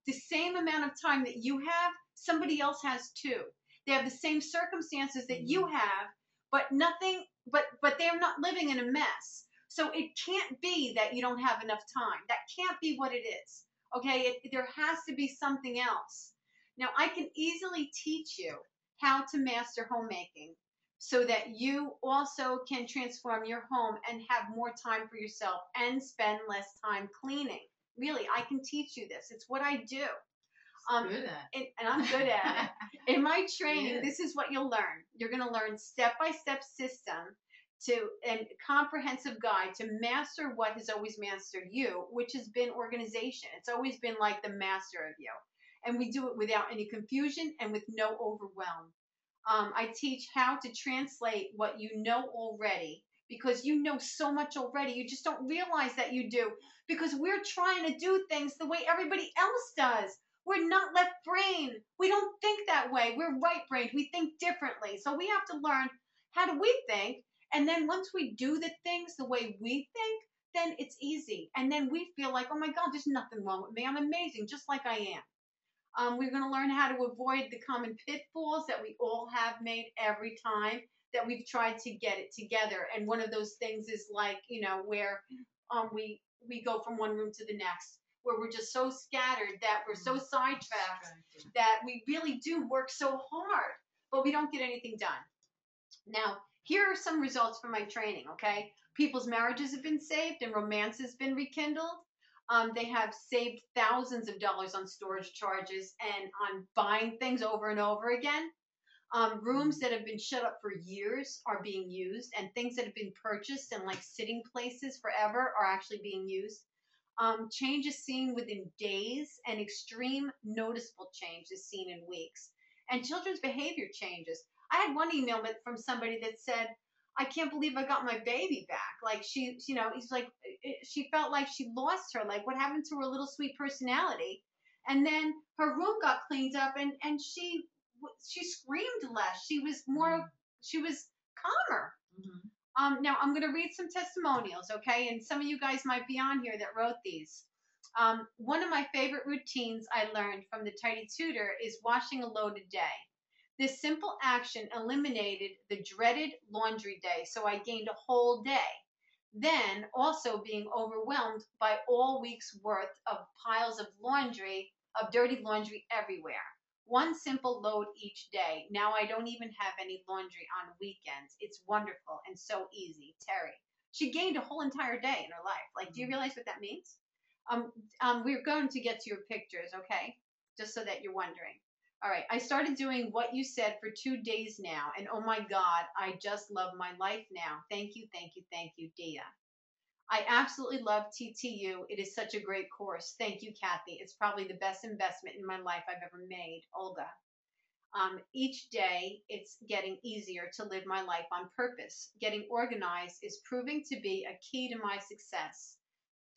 the same amount of time that you have, somebody else has too. They have the same circumstances that you have, but they're not living in a mess. So it can't be that you don't have enough time. That can't be what it is. Okay, there has to be something else. Now, I can easily teach you how to master homemaking so that you also can transform your home and have more time for yourself and spend less time cleaning. Really, I can teach you this. It's what I do. Good at it. And I'm good at it. In my training, this is what you'll learn. You're going to learn step-by-step system and comprehensive guide to master what has always mastered you, which has been organization. It's always been like the master of you. And we do it without any confusion and with no overwhelm. I teach how to translate what you know already, because you know so much already. You just don't realize that you do, because we're trying to do things the way everybody else does. We're not left brain. We don't think that way. We're right brained. We think differently. So we have to learn, how do we think? And then once we do the things the way we think, then it's easy. And then we feel like, oh my God, there's nothing wrong with me. I'm amazing, just like I am. We're going to learn how to avoid the common pitfalls that we all have made every time that we've tried to get it together. And one of those things is like, where we go from one room to the next, where we're just so scattered that we're so sidetracked that we really do work so hard, but we don't get anything done. Now, here are some results from my training, okay? People's marriages have been saved and romance has been rekindled. They have saved thousands of dollars on storage charges and on buying things over and over again. Rooms that have been shut up for years are being used, and things that have been purchased and like sitting places forever are actually being used. Change is seen within days, and extreme noticeable change is seen in weeks. And children's behavior changes. I had one email from somebody that said, I can't believe I got my baby back. Like he's like, she felt like she lost her. Like, what happened to her little sweet personality? And then her room got cleaned up, and she screamed less. She was more, she was calmer. Mm-hmm. Now I'm going to read some testimonials, okay? And some of you guys might be on here that wrote these. One of my favorite routines I learned from the Tidy Tutor is washing a load a day. This simple action eliminated the dreaded laundry day, so I gained a whole day. Then, also being overwhelmed by all week's worth of piles of laundry, of dirty laundry everywhere. One simple load each day. Now I don't even have any laundry on weekends. It's wonderful and so easy. Terry. She gained a whole entire day in her life. Like, do you realize what that means? We're going to get to your pictures, okay? Just so that you're wondering. All right, I started doing what you said for 2 days now, and oh my God, I just love my life now. Thank you, thank you, thank you, Dia. I absolutely love TTU. It is such a great course. Thank you, Kathy. It's probably the best investment in my life I've ever made. Olga. Each day, it's getting easier to live my life on purpose. Getting organized is proving to be a key to my success.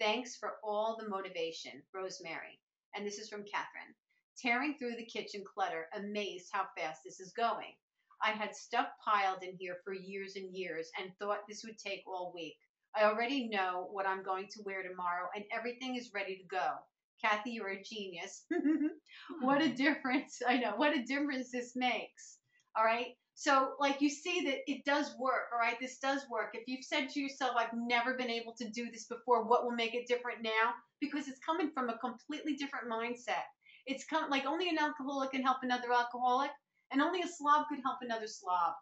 Thanks for all the motivation, Rosemary. And this is from Catherine. Tearing through the kitchen clutter, amazed how fast this is going. I had stuff piled in here for years and years and thought this would take all week. I already know what I'm going to wear tomorrow, and everything is ready to go. Kathy, you're a genius. What a difference. I know. What a difference this makes. All right. So, like, you see that it does work. All right. This does work. If you've said to yourself, I've never been able to do this before, what will make it different now? Because it's coming from a completely different mindset. It's like only an alcoholic can help another alcoholic, and only a slob could help another slob.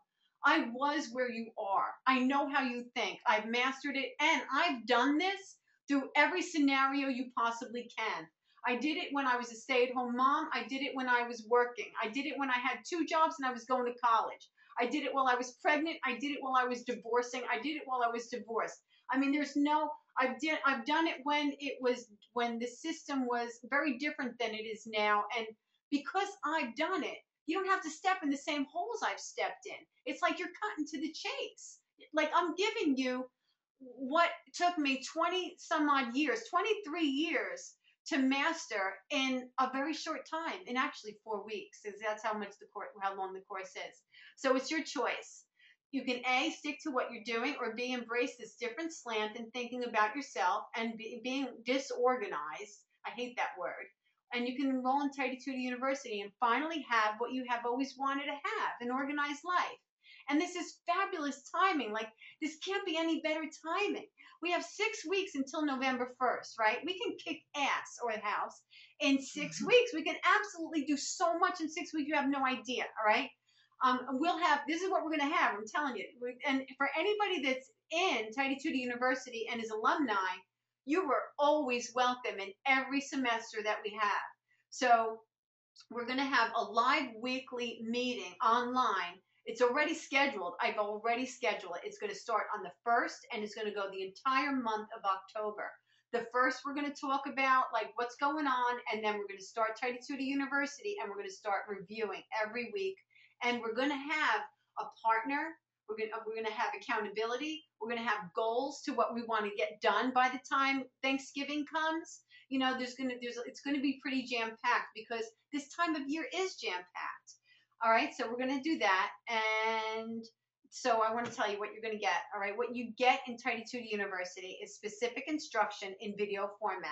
I was where you are. I know how you think. I've mastered it, and I've done this through every scenario you possibly can. I did it when I was a stay-at-home mom. I did it when I was working. I did it when I had 2 jobs and I was going to college. I did it while I was pregnant. I did it while I was divorcing. I did it while I was divorced. I mean, I've done it when the system was very different than it is now. And because I've done it, you don't have to step in the same holes I've stepped in. It's like you're cutting to the chase. Like, I'm giving you what took me 20 some odd years, 23 years to master in a very short time, in actually 4 weeks, because that's how long the course is. So it's your choice. You can A, stick to what you're doing, or B, embrace this different slant in thinking about yourself and being disorganized. I hate that word. And you can enroll in Tidy Tutor University and finally have what you have always wanted to have, an organized life. And this is fabulous timing. Like, this can't be any better timing. We have 6 weeks until November 1st, right? We can kick ass or the house in 6 weeks. We can absolutely do so much in 6 weeks. You have no idea, all right? This is what we're going to have. I'm telling you. And for anybody that's in Tidy Tutor University and is alumni, you are always welcome in every semester that we have. So we're going to have a live weekly meeting online. It's already scheduled. I've already scheduled it. It's going to start on the 1st, and it's going to go the entire month of October. The 1st, we're going to talk about like what's going on, and then we're going to start Tidy Tutor University, and we're going to start reviewing every week. And we're going to have a partner. We're going to have accountability. We're going to have goals to what we want to get done by the time Thanksgiving comes. You know, it's going to be pretty jam-packed because this time of year is jam-packed. All right, so we're going to do that. And So I want to tell you what you're going to get. All right. What you get in Tidy Tutor University is specific instruction in video format.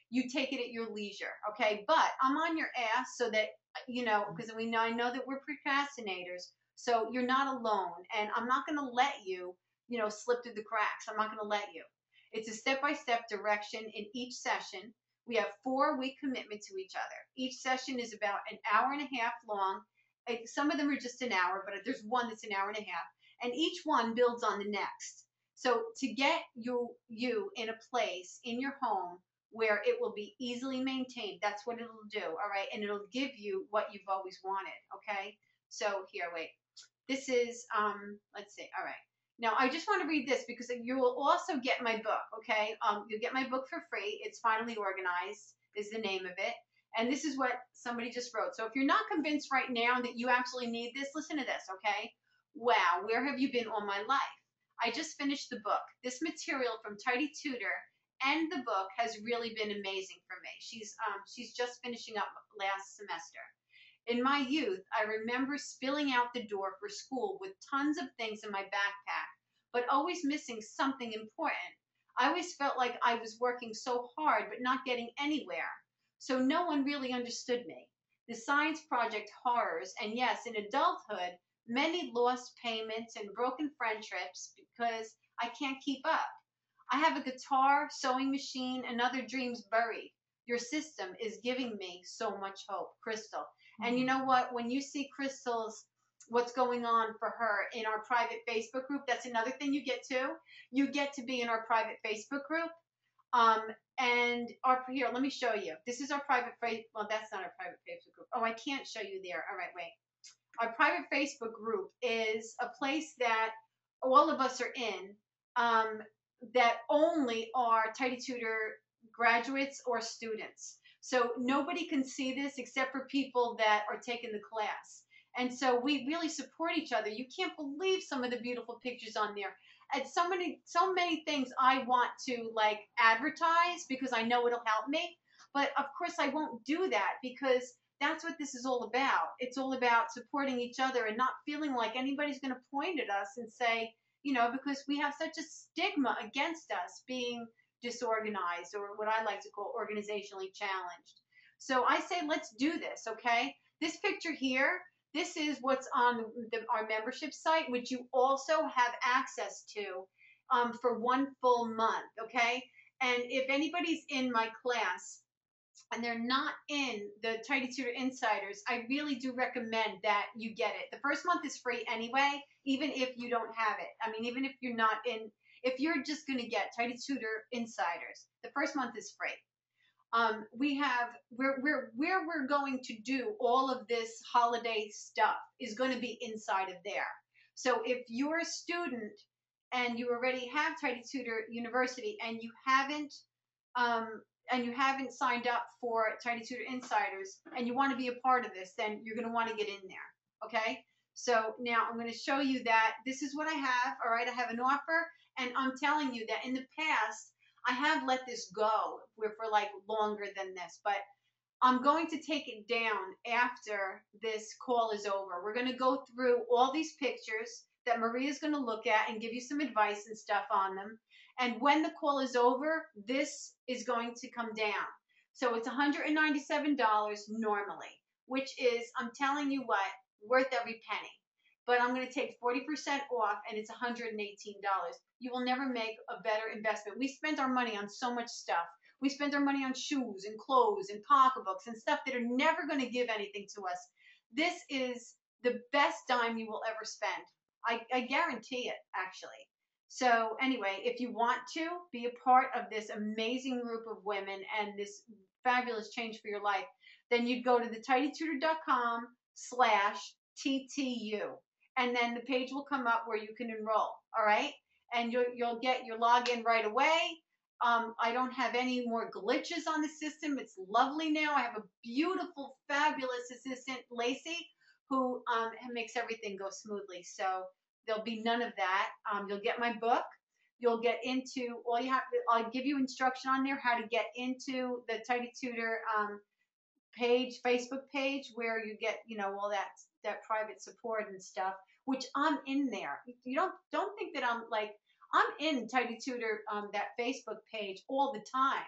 You take it at your leisure. Okay. But I'm on your ass so that, because I know that we're procrastinators. So you're not alone. And I'm not going to let you, slip through the cracks. I'm not going to let you. It's a step-by-step direction in each session. We have 4-week commitment to each other. Each session is about an hour and a half long. Some of them are just an hour, but there's one that's an hour and a half, and each one builds on the next. So to get you in a place in your home where it will be easily maintained, that's what it'll do, all right? And it'll give you what you've always wanted, okay? So here, wait. This is, let's see, all right. Now, I just want to read this because you will also get my book, okay? You'll get my book for free. It's Finally Organized is the name of it. And this is what somebody just wrote. So if you're not convinced right now that you actually need this, listen to this, okay? Wow, where have you been all my life? I just finished the book. This material from Tidy Tutor and the book has really been amazing for me. She's just finishing up last semester. In my youth, I remember spilling out the door for school with tons of things in my backpack, but always missing something important. I always felt like I was working so hard but not getting anywhere. So no one really understood me. The science project horrors, and yes, in adulthood, many lost payments and broken friendships because I can't keep up. I have a guitar, sewing machine, and other dreams buried. Your system is giving me so much hope, Crystal. And you know what? When you see Crystal's, what's going on for her in our private Facebook group, that's another thing you get to. You get to be in our private Facebook group. And here, let me show you. This is our private well, that's not our private Facebook group. Oh, I can't show you there. All right, wait. Our private Facebook group is a place that all of us are in, that only are Tidy Tutor graduates or students. So nobody can see this except for people that are taking the class. And so we really support each other. You can't believe some of the beautiful pictures on there. And so many things I want to like advertise because I know it'll help me. But of course I won't do that because that's what this is all about. It's all about supporting each other and not feeling like anybody's going to point at us and say, because we have such a stigma against us being disorganized, or what I like to call organizationally challenged. So I say, let's do this, okay? This picture here, this is what's on our membership site, which you also have access to for 1 full month, okay? And if anybody's in my class and they're not in the Tidy Tutor Insiders, I really do recommend that you get it. The first month is free anyway, even if you don't have it. I mean, even if you're not in, if you're just going to get Tidy Tutor Insiders, the first month is free. Where we're going to do all of this holiday stuff is going to be inside of there. So if you're a student and you already have Tidy Tutor University and you haven't signed up for Tidy Tutor Insiders and you want to be a part of this, then you're going to want to get in there. Okay. So now I'm going to show you that this is what I have. All right. I have an offer, and I'm telling you that in the past, I have let this go for like longer than this, but I'm going to take it down after this call is over. We're going to go through all these pictures that Maria's going to look at and give you some advice and stuff on them. And when the call is over, this is going to come down. So it's $197 normally, which is, I'm telling you what, worth every penny. But I'm going to take 40% off, and it's $118. You will never make a better investment. We spent our money on so much stuff. We spent our money on shoes and clothes and pocketbooks and stuff that are never going to give anything to us. This is the best dime you will ever spend. I guarantee it, actually. So anyway, if you want to be a part of this amazing group of women and this fabulous change for your life, then you'd go to thetidytutor.com/TTU. And then the page will come up where you can enroll, all right? And you'll get your login right away. I don't have any more glitches on the system. It's lovely now. I have a beautiful, fabulous assistant, Lacey, who makes everything go smoothly. So there'll be none of that. You'll get my book. You'll get into, I'll give you instruction on there how to get into the Tidy Tutor page, Facebook page, where you get, all that private support and stuff. which I'm in there. You don't think that I'm like, I'm in Tidy Tutor, that Facebook page all the time,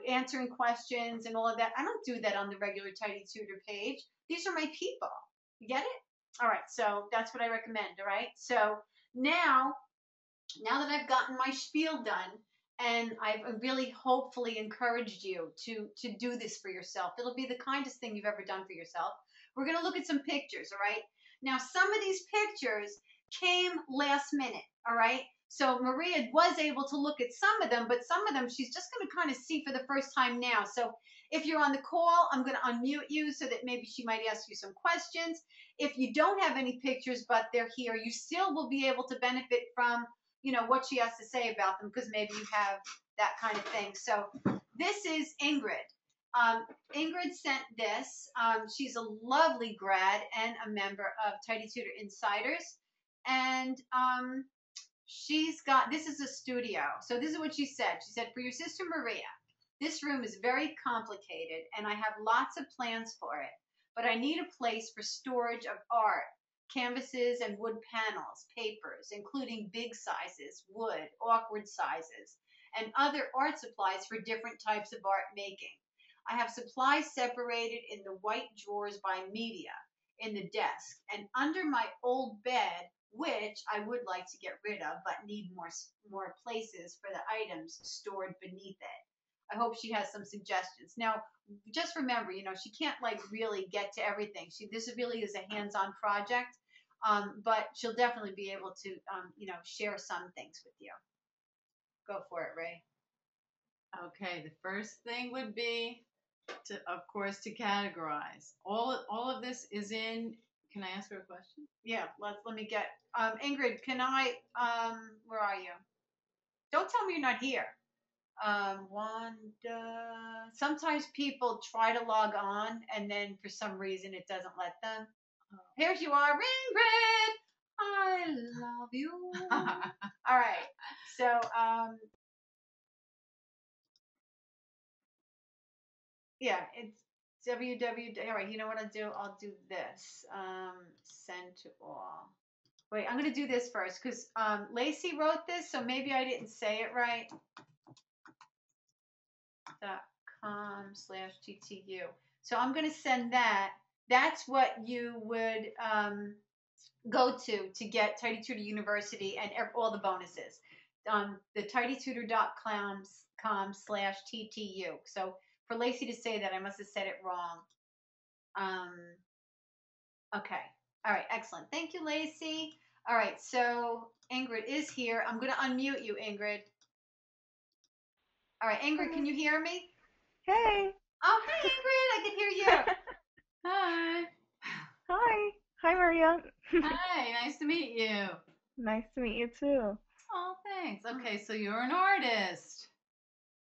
answering questions and all of that. I don't do that on the regular Tidy Tutor page. These are my people. You get it? All right. So that's what I recommend. All right. So now, now that I've gotten my spiel done, and I've really hopefully encouraged you to do this for yourself. It'll be the kindest thing you've ever done for yourself. We're going to look at some pictures, all right? Now, some of these pictures came last minute, all right? So Maria was able to look at some of them, but some of them she's just going to kind of see for the first time now. So if you're on the call, I'm going to unmute you so that maybe she might ask you some questions. If you don't have any pictures, but they're here, you still will be able to benefit from, you know, what she has to say about them, because maybe you have that kind of thing. So this is Ingrid. Ingrid sent this. She's a lovely grad and a member of Tidy Tutor Insiders. And she's got, this is a studio. So this is what she said. She said, for your sister Maria, this room is very complicated and I have lots of plans for it, but I need a place for storage of art, canvases and wood panels, papers, including big sizes, wood, awkward sizes, and other art supplies for different types of art making. I have supplies separated in the white drawers by media in the desk and under my old bed, which I would like to get rid of, but need more places for the items stored beneath it. I hope she has some suggestions. Now, just remember, you know, she can't like really get to everything. This really is a hands-on project, but she'll definitely be able to, you know, share some things with you. Go for it, Ray. Okay, the first thing would be to, of course, to categorize. All of this is in. Can I ask her a question? Yeah, let me get Ingrid. Can I? Where are you? Don't tell me you're not here. Wanda. Sometimes people try to log on and then for some reason it doesn't let them. Here you are, Ingrid. I love you. All right. So yeah, it's www. All right. You know what I'll do? I'll do this. Send to all. Wait, I'm gonna do this first because Lacey wrote this, so maybe I didn't say it right. .com/TTU. So I'm going to send that. That's what you would go to get Tidy Tutor University and all the bonuses. The tidytutor.com/TTU. So for Lacey to say that, I must have said it wrong. Okay. All right. Excellent. Thank you, Lacey. All right. So Ingrid is here. I'm going to unmute you, Ingrid. All right. Ingrid, can you hear me? Hey. Oh, hey, Ingrid. I can hear you. Hi. Hi. Hi, Maria. Hi. Nice to meet you. Nice to meet you too. Oh, thanks. Okay, so you're an artist.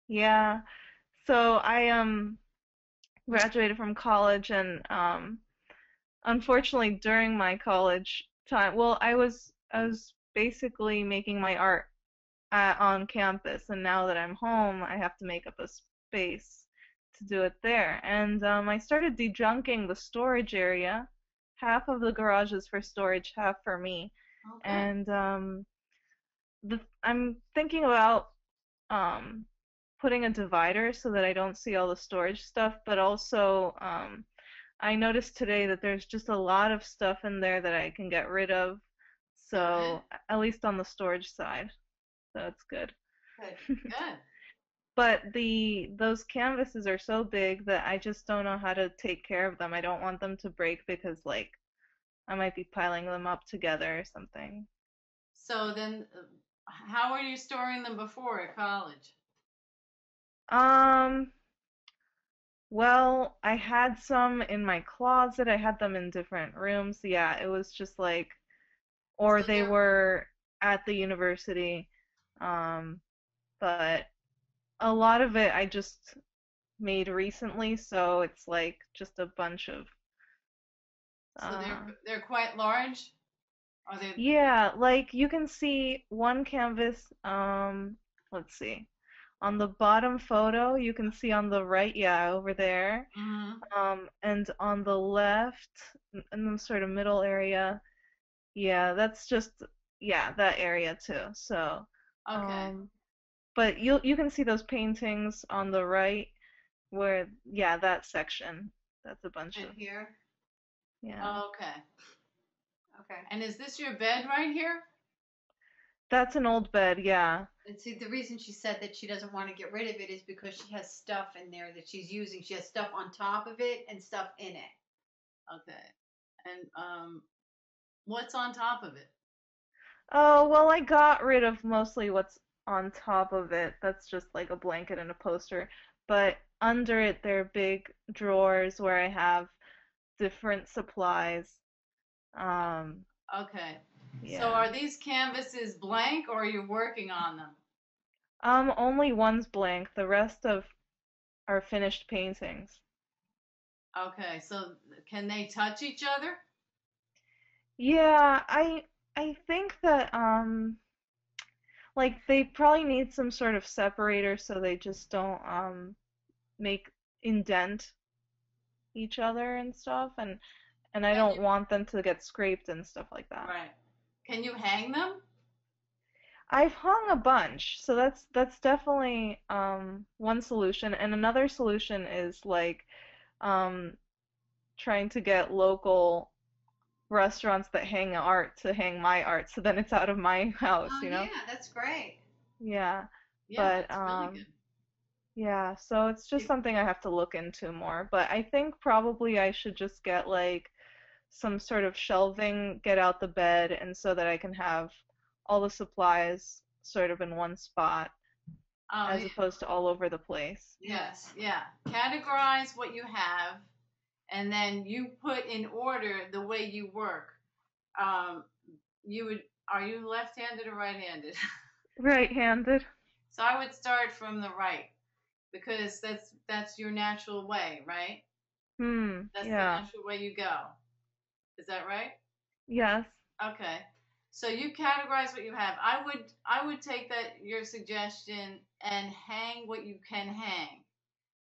Yeah. So I graduated from college and unfortunately during my college time, well, I was basically making my art on campus, and now that I'm home, I have to make up a space to do it there. And I started dejunking the storage area. Half of the garage is for storage, half for me. Okay. And I'm thinking about putting a divider so that I don't see all the storage stuff, but also I noticed today that there's just a lot of stuff in there that I can get rid of. So at least on the storage side. So it's good. Good. Good. But those canvases are so big that I just don't know how to take care of them. I don't want them to break because like I might be piling them up together or something. So then, how are you storing them before at college? Well, I had some in my closet. I had them in different rooms. Yeah, it was just like, or So they were at the university. But a lot of it I just made recently, so it's like just a bunch of. So they're quite large. Are they? Yeah, like you can see one canvas. Let's see. On the bottom photo, you can see on the right, yeah, over there. Mm-hmm. And on the left, in the sort of middle area, Yeah, that's just yeah, that area too. So, Okay. um, but you can see those paintings on the right where yeah, that section. That's a bunch And of here. yeah. Okay. Okay. And is this your bed right here? That's an old bed, yeah. And see, the reason she said that she doesn't want to get rid of it is because she has stuff in there that she's using. She has stuff on top of it and stuff in it. Okay. And what's on top of it? Oh, well, I got rid of mostly what's on top of it. That's just like a blanket and a poster. But under it, there are big drawers where I have different supplies. Um, Okay. So yeah. are these canvases blank or are you working on them? Only one's blank. The rest of are finished paintings. Okay. So can they touch each other? Yeah, I think that like they probably need some sort of separator so they just don't make indent each other and stuff and I Can don't you, want them to get scraped and stuff like that. right. Can you hang them? I've hung a bunch, so that's definitely one solution. And another solution is like um trying to get local restaurants that hang art to hang my art, so then it's out of my house, Oh you know? yeah, that's great. Yeah. Yeah, But that's really good. yeah, so it's just If, something I have to look into more. But I think probably I should just get like some sort of shelving, get out the bed, and so that I can have all the supplies sort of in one spot Oh, as opposed to all over the place. yes, yeah. Categorize what you have, and then you put in order the way you work. Um, you would, are you left-handed or right-handed? Right-handed. So I would start from the right because that's your natural way, right? That's the Yeah. natural way you go. Is that right? Yes. Okay. So you categorize what you have. I would take that your suggestion and hang what you can hang.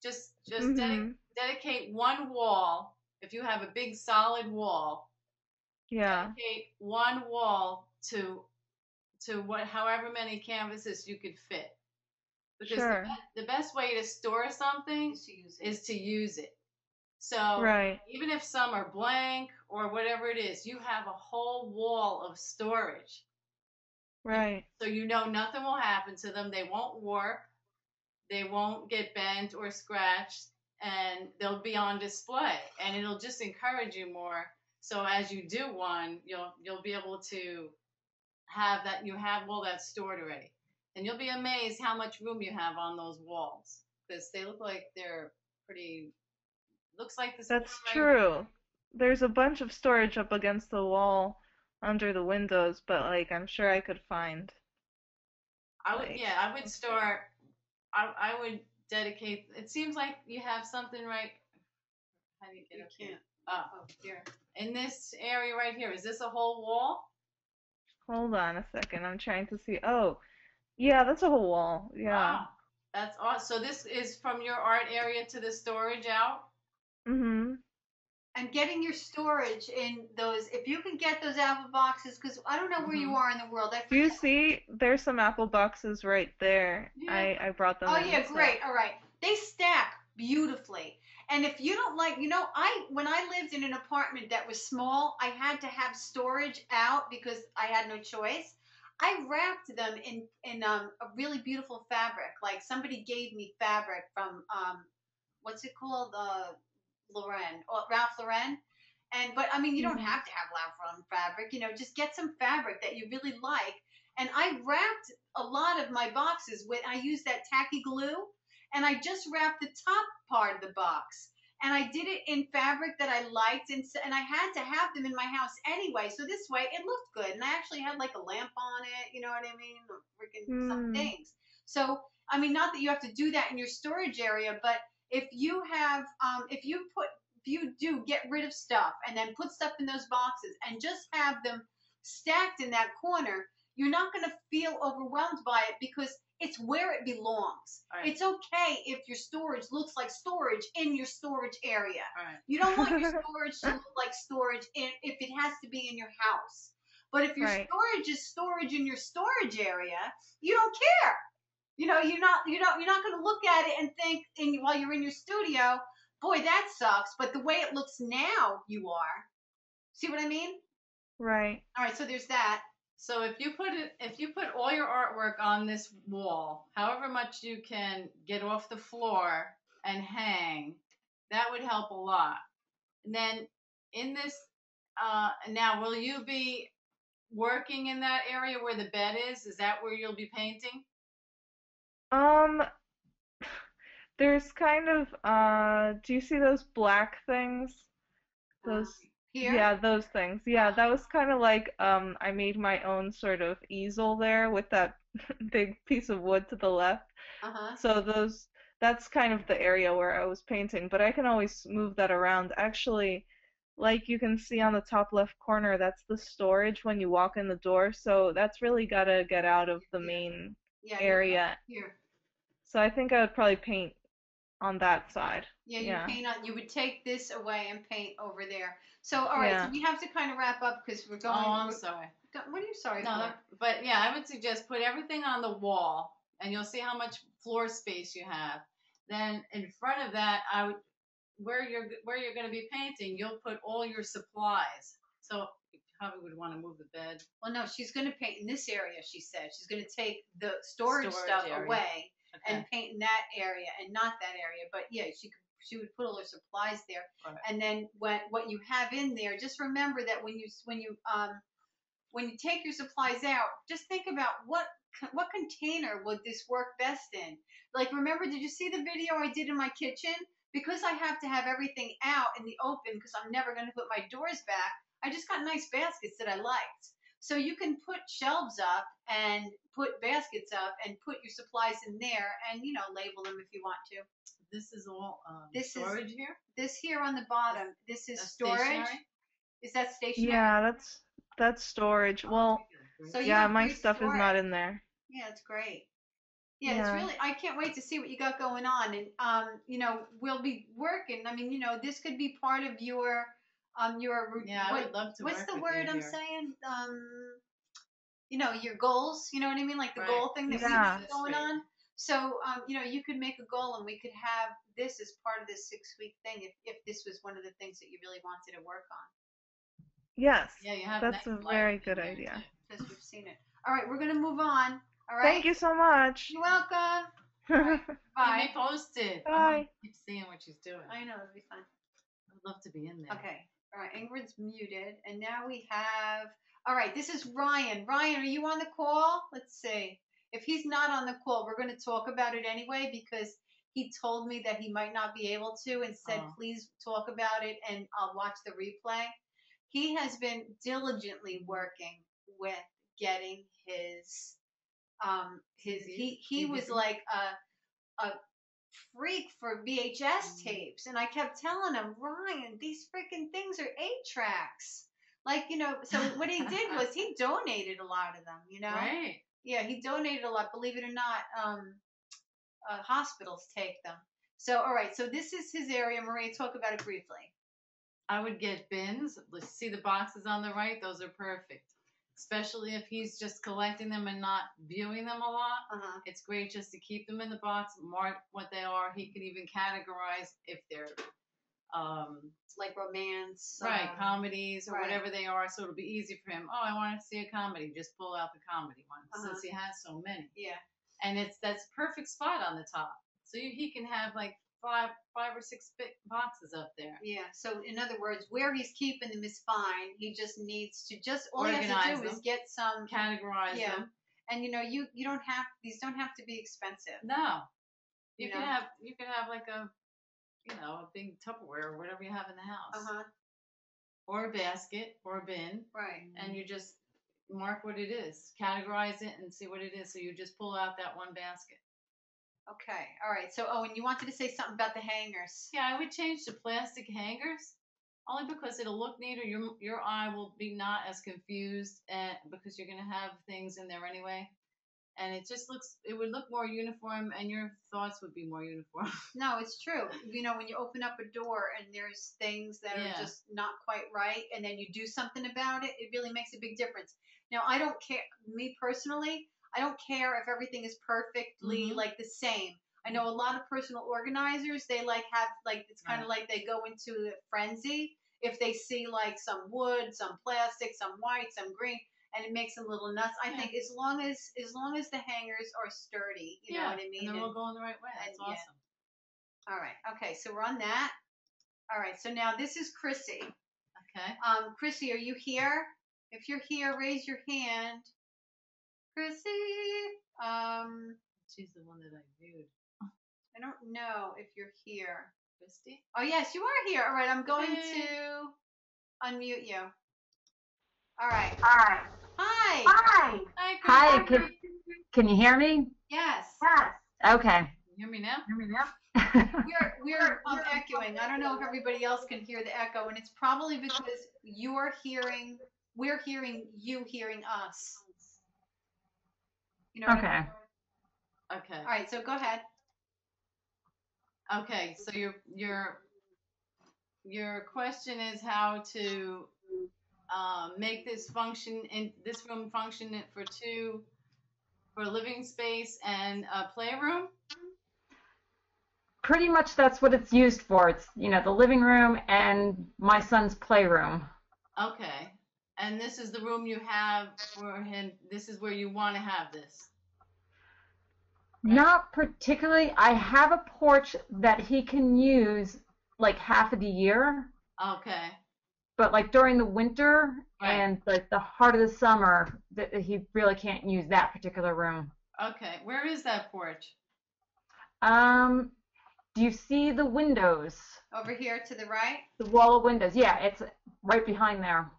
Just Mhm. dedicate one wall. If you have a big solid wall, Yeah. dedicate one wall to what however many canvases you could fit. Because Sure. the best way to store something is to use it. is to use it. So Right. even if some are blank or whatever it is, you have a whole wall of storage. Right. So you know nothing will happen to them. They won't warp, they won't get bent or scratched, and they'll be on display. And it'll just encourage you more. So as you do one, you'll be able to have that you have all that stored already. And you'll be amazed how much room you have on those walls because they look like they're pretty. Looks like this That's one right. true. There's a bunch of storage up against the wall under the windows, but like I'm sure I could find I would, like yeah, I would extra. start. I would dedicate. It seems like you have something right. How do you get You up here? can't. Oh, Oh, here. in this area right here. Is this a whole wall? Hold on a second. I'm trying to see. Oh, yeah, that's a whole wall. Yeah. Wow, that's awesome. So this is from your art area to the storage out. Mhm. And getting your storage in those, if you can get those Apple boxes, because I don't know where you Hmm. are in the world. I Do you forget. see? There's some apple boxes right there. Yeah. I brought them Oh in, yeah, so. great. All right. They stack beautifully. And if you don't like, I when I lived in an apartment that was small, I had to have storage out because I had no choice. I wrapped them in a really beautiful fabric. Like somebody gave me fabric from what's it called? Lauren, or Ralph Lauren. And but I mean, you don't Mhm. have to have Ralph Lauren fabric. Just get some fabric that you really like. And I wrapped a lot of my boxes with. I used that tacky glue, and I just wrapped the top part of the box. And I did it in fabric that I liked, and I had to have them in my house anyway. So this way, it looked good, and I actually had like a lamp on it. You know what I mean? Freaking some Hmm. things. So I mean, not that you have to do that in your storage area, but if you have, if you do get rid of stuff and then put stuff in those boxes and just have them stacked in that corner, you're not going to feel overwhelmed by it because it's where it belongs. All right. It's okay if your storage looks like storage in your storage area. All right. You don't want your storage to look like storage if it has to be in your house. But if your Right. storage is storage in your storage area, you don't care. You're not going to look at it and think while you're in your studio, boy, that sucks. But the way it looks now, you are. See what I mean? Right. All right, so there's that. So if you put all your artwork on this wall, however much you can get off the floor and hang, that would help a lot. And then in this, now will you be working in that area where the bed is? Is that where you'll be painting? Um, there's kind of do you see those black things? Um, Those here. Yeah, those things. Yeah, that was kind of like I made my own sort of easel there with that big piece of wood to the left. Uh huh. So that's kind of the area where I was painting, but I can always move that around. Actually, like you can see on the top left corner, that's the storage when you walk in the door. So that's really gotta get out of the Yeah. main Yeah. You're right. area. Here. So I think I would probably paint on that side. Yeah, you Yeah. paint on. You would take this away and paint over there. So, all right. So Yeah. we have to kind of wrap up because we're Oh, going. I'm sorry. What are you sorry No, for? but yeah, I would suggest put everything on the wall, and you'll see how much floor space you have. Then in front of that, I would where you're going to be painting, you'll put all your supplies. So you probably would want to move the bed. Well, no, she's going to paint in this area. She said she's going to take the storage Storage stuff area. away Okay. and paint in that area and not that area. But yeah, she would put all her supplies there. Right. And then what you have in there, just remember that when you take your supplies out, just think about what container would this work best in. Like, remember, did you see the video I did in my kitchen? Because I have to have everything out in the open because I'm never going to put my doors back. I just got nice baskets that I liked. So you can put shelves up and put baskets up and put your supplies in there and label them if you want to. This is all This storage here. This here on the bottom. This is That's storage. stationary? Is that stationary? Yeah, that's storage. Well, So you yeah, have my great stuff is not storage. in there. Yeah, it's great. Yeah, it's Yeah. really. I can't wait to see what you got going on, and we'll be working. I mean, this could be part of your Yeah, I would love to what's work the with word you I'm here. saying? Your goals. You know what I mean? Like the Right. goal thing that we Yeah. have going on. So, you could make a goal, and we could have this as part of this 6-week thing if this was one of the things that you really wanted to work on. Yes. Yeah, you have That's a nice very lighting good in there, idea. too. Because we've seen it. All right, we're gonna move on. All right. Thank you so much. You're welcome. Keep Bye. me posted. I Bye. want to keep seeing what she's doing. I know it'll be fun. I'd love to be in there. Okay. All right. Ingrid's muted, and now we have. All right. This is Ryan. Ryan, are you on the call? Let's see. If he's not on the call, we're going to talk about it anyway because he told me that he might not be able to, and said please talk about it, and I'll watch the replay. He has been diligently working with getting his he was like a freak for VHS tapes, and I kept telling him, Ryan, these freaking things are 8 tracks. Like, so what he did was he donated a lot of them, Right. Yeah, he donated a lot. Believe it or not, hospitals take them. So, all right, so this is his area. Maria, talk about it briefly. I would get bins. Let's see the boxes on the right. Those are perfect. Especially if he's just collecting them and not viewing them a lot. Uh-huh. It's great just to keep them in the box, mark what they are. He can even categorize if they're Like romance. right, comedies or right. whatever they are, so it'll be easy for him. Oh, I want to see a comedy. Just pull out the comedy one since he has so many. Yeah. And that's perfect spot on the top. So he can have like five or six boxes up there. Yeah. So in other words, where he's keeping them is fine. He just needs to all organize he has to do them, is get some categorize them. And you don't have these don't have to be expensive. No. You can have like a big Tupperware or whatever you have in the house. Uh-huh. Or a basket or a bin. Right. And you just mark what it is. Categorize it and see what it is. So you just pull out that one basket. Okay. All right. So, and you wanted to say something about the hangers. Yeah, I would change to plastic hangers. Only because it'll look neater. Your eye will be not as confused because you're going to have things in there anyway. and it would look more uniform, and your thoughts would be more uniform. No, it's true. You know, when you open up a door and there's things that are Yeah. just not quite right, and then you do something about it, it really makes a big difference. Now, I don't care, me personally, I don't care if everything is perfectly Mhm. like the same. I know a lot of personal organizers, they like have like it's kind of Right. like they go into a frenzy if they see like some wood, some plastic, some white, some green, and it makes them a little nuts. I Yeah. think as long as the hangers are sturdy, you know Yeah, what I mean? and they're all going the right way. And That's yeah. awesome. All right. Okay, so we're on that. All right. So now this is Chrissy. Okay. Chrissy, are you here? If you're here, raise your hand. Chrissy. She's the one that I viewed. I don't know if you're here. Christy? Oh yes, you are here. All right. I'm going Yay. to unmute you. All right. Hi. Hi. Hi. Hi, Hi. Christy. Can you hear me? Yes. Okay. Can you hear me now? We're echoing. I don't know if everybody else can hear the echo, and it's probably because we're hearing you hearing us. You know what I Okay. mean? Okay. All right, so go ahead. Okay. So your question is how to make this room function for a living space and a playroom. Pretty much that's what it's used for. It's, the living room and my son's playroom. Okay. And this is the room you have for him. This is where you want to have this. Right? Not particularly. I have a porch that he can use like half of the year, Okay. but like during the winter Right. and like the heart of the summer, he really can't use that particular room. Okay. Where is that porch? Do you see the windows? Over here to the right. The wall of windows. Yeah, it's right behind there.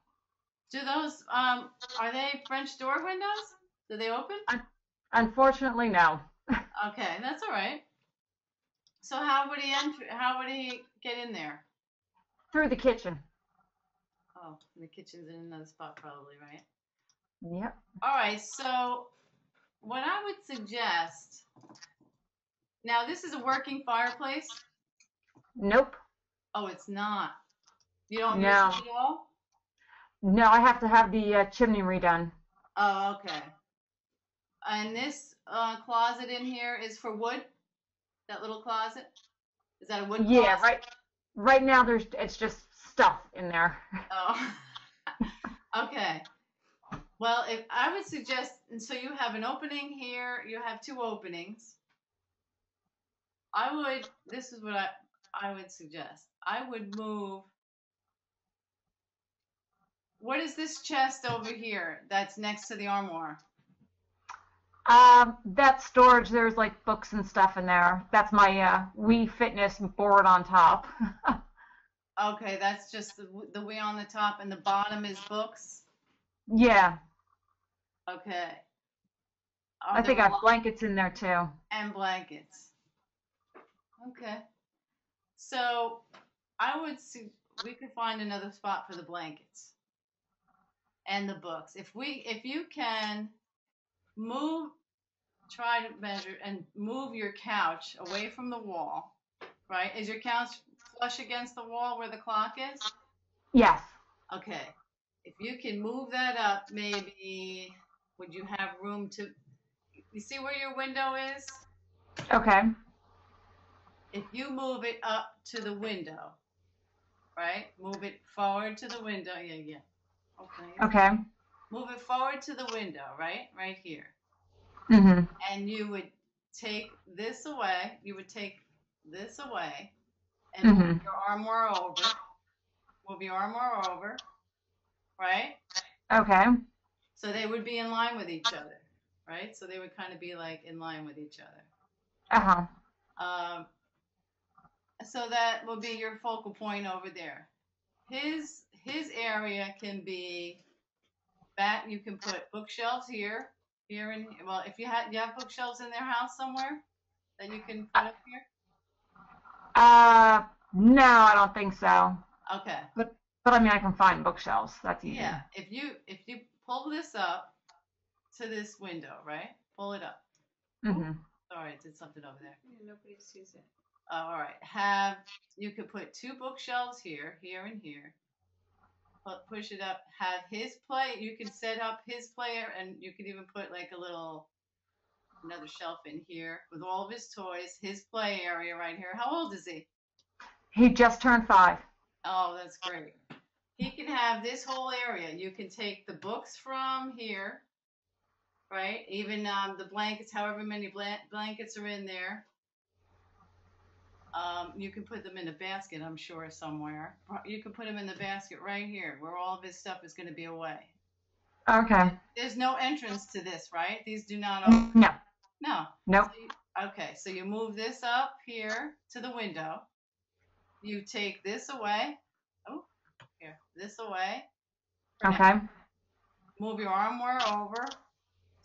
Do those are they French door windows? Do they open? Unfortunately, no. Okay, that's all right. So how would he get in there? Through the kitchen. Oh, the kitchen's in another spot probably, right? Yep. All right, so what I would suggest, now this is a working fireplace. Nope. Oh, it's not. You don't use No. it at all? No, I have to have the chimney redone. Oh, okay. And this closet in here is for wood? That little closet? Is that a wood closet? Yeah, right now it's just stuff in there. Oh. Okay. Well, if I would suggest, and so you have an opening here, you have two openings. This is what I would suggest. I would move. What is this chest over here that's next to the armoire? That storage, there's like books and stuff in there. That's my Wii Fitness board on top. Okay, that's just the Wii on the top, and the bottom is books. Yeah. Okay. I think I have blankets in there too. And blankets. Okay. So I would see we could find another spot for the blankets and the books. If you can try to measure and move your couch away from the wall, right? Is your couch flush against the wall where the clock is? Yes. Okay. If you can move that up, maybe would you have room to? You see where your window is? Okay. If you move it up to the window, right? Move it forward to the window. Yeah. Okay. Okay. Move it forward to the window, right? Right here. Mhm. And you would take this away. You would take this away and move your armoire over. Move your armoire over, right? Okay. So they would be in line with each other, right? So they would kind of be like in line with each other. Uh-huh. So that will be your focal point over there. His area can be back. You can put bookshelves here, and well, if you have bookshelves in their house somewhere that you can put up here. No, I don't think so. Okay. But I mean, I can find bookshelves. That's easy. Yeah. If you pull this up to this window, right? Pull it up. Mm-hmm. Sorry, I did something over there. Yeah, nobody sees it. All right. You could put 2 bookshelves here, and here. Push it up. Have his play. You can set up his player, and you can even put like another shelf in here with all of his toys. His play area right here. How old is he? He just turned 5. Oh, that's great. He can have this whole area. You can take the books from here, right? Even the blankets, however many blankets are in there. You can put them in a basket, I'm sure, somewhere. You can put them in the basket right here, where all of his stuff is going to be away. Okay. There's no entrance to this, right? These do not open. No. No. Nope. Okay, so you move this up here to the window. You take this away. Oh, here, this away. Okay. Move your armoire over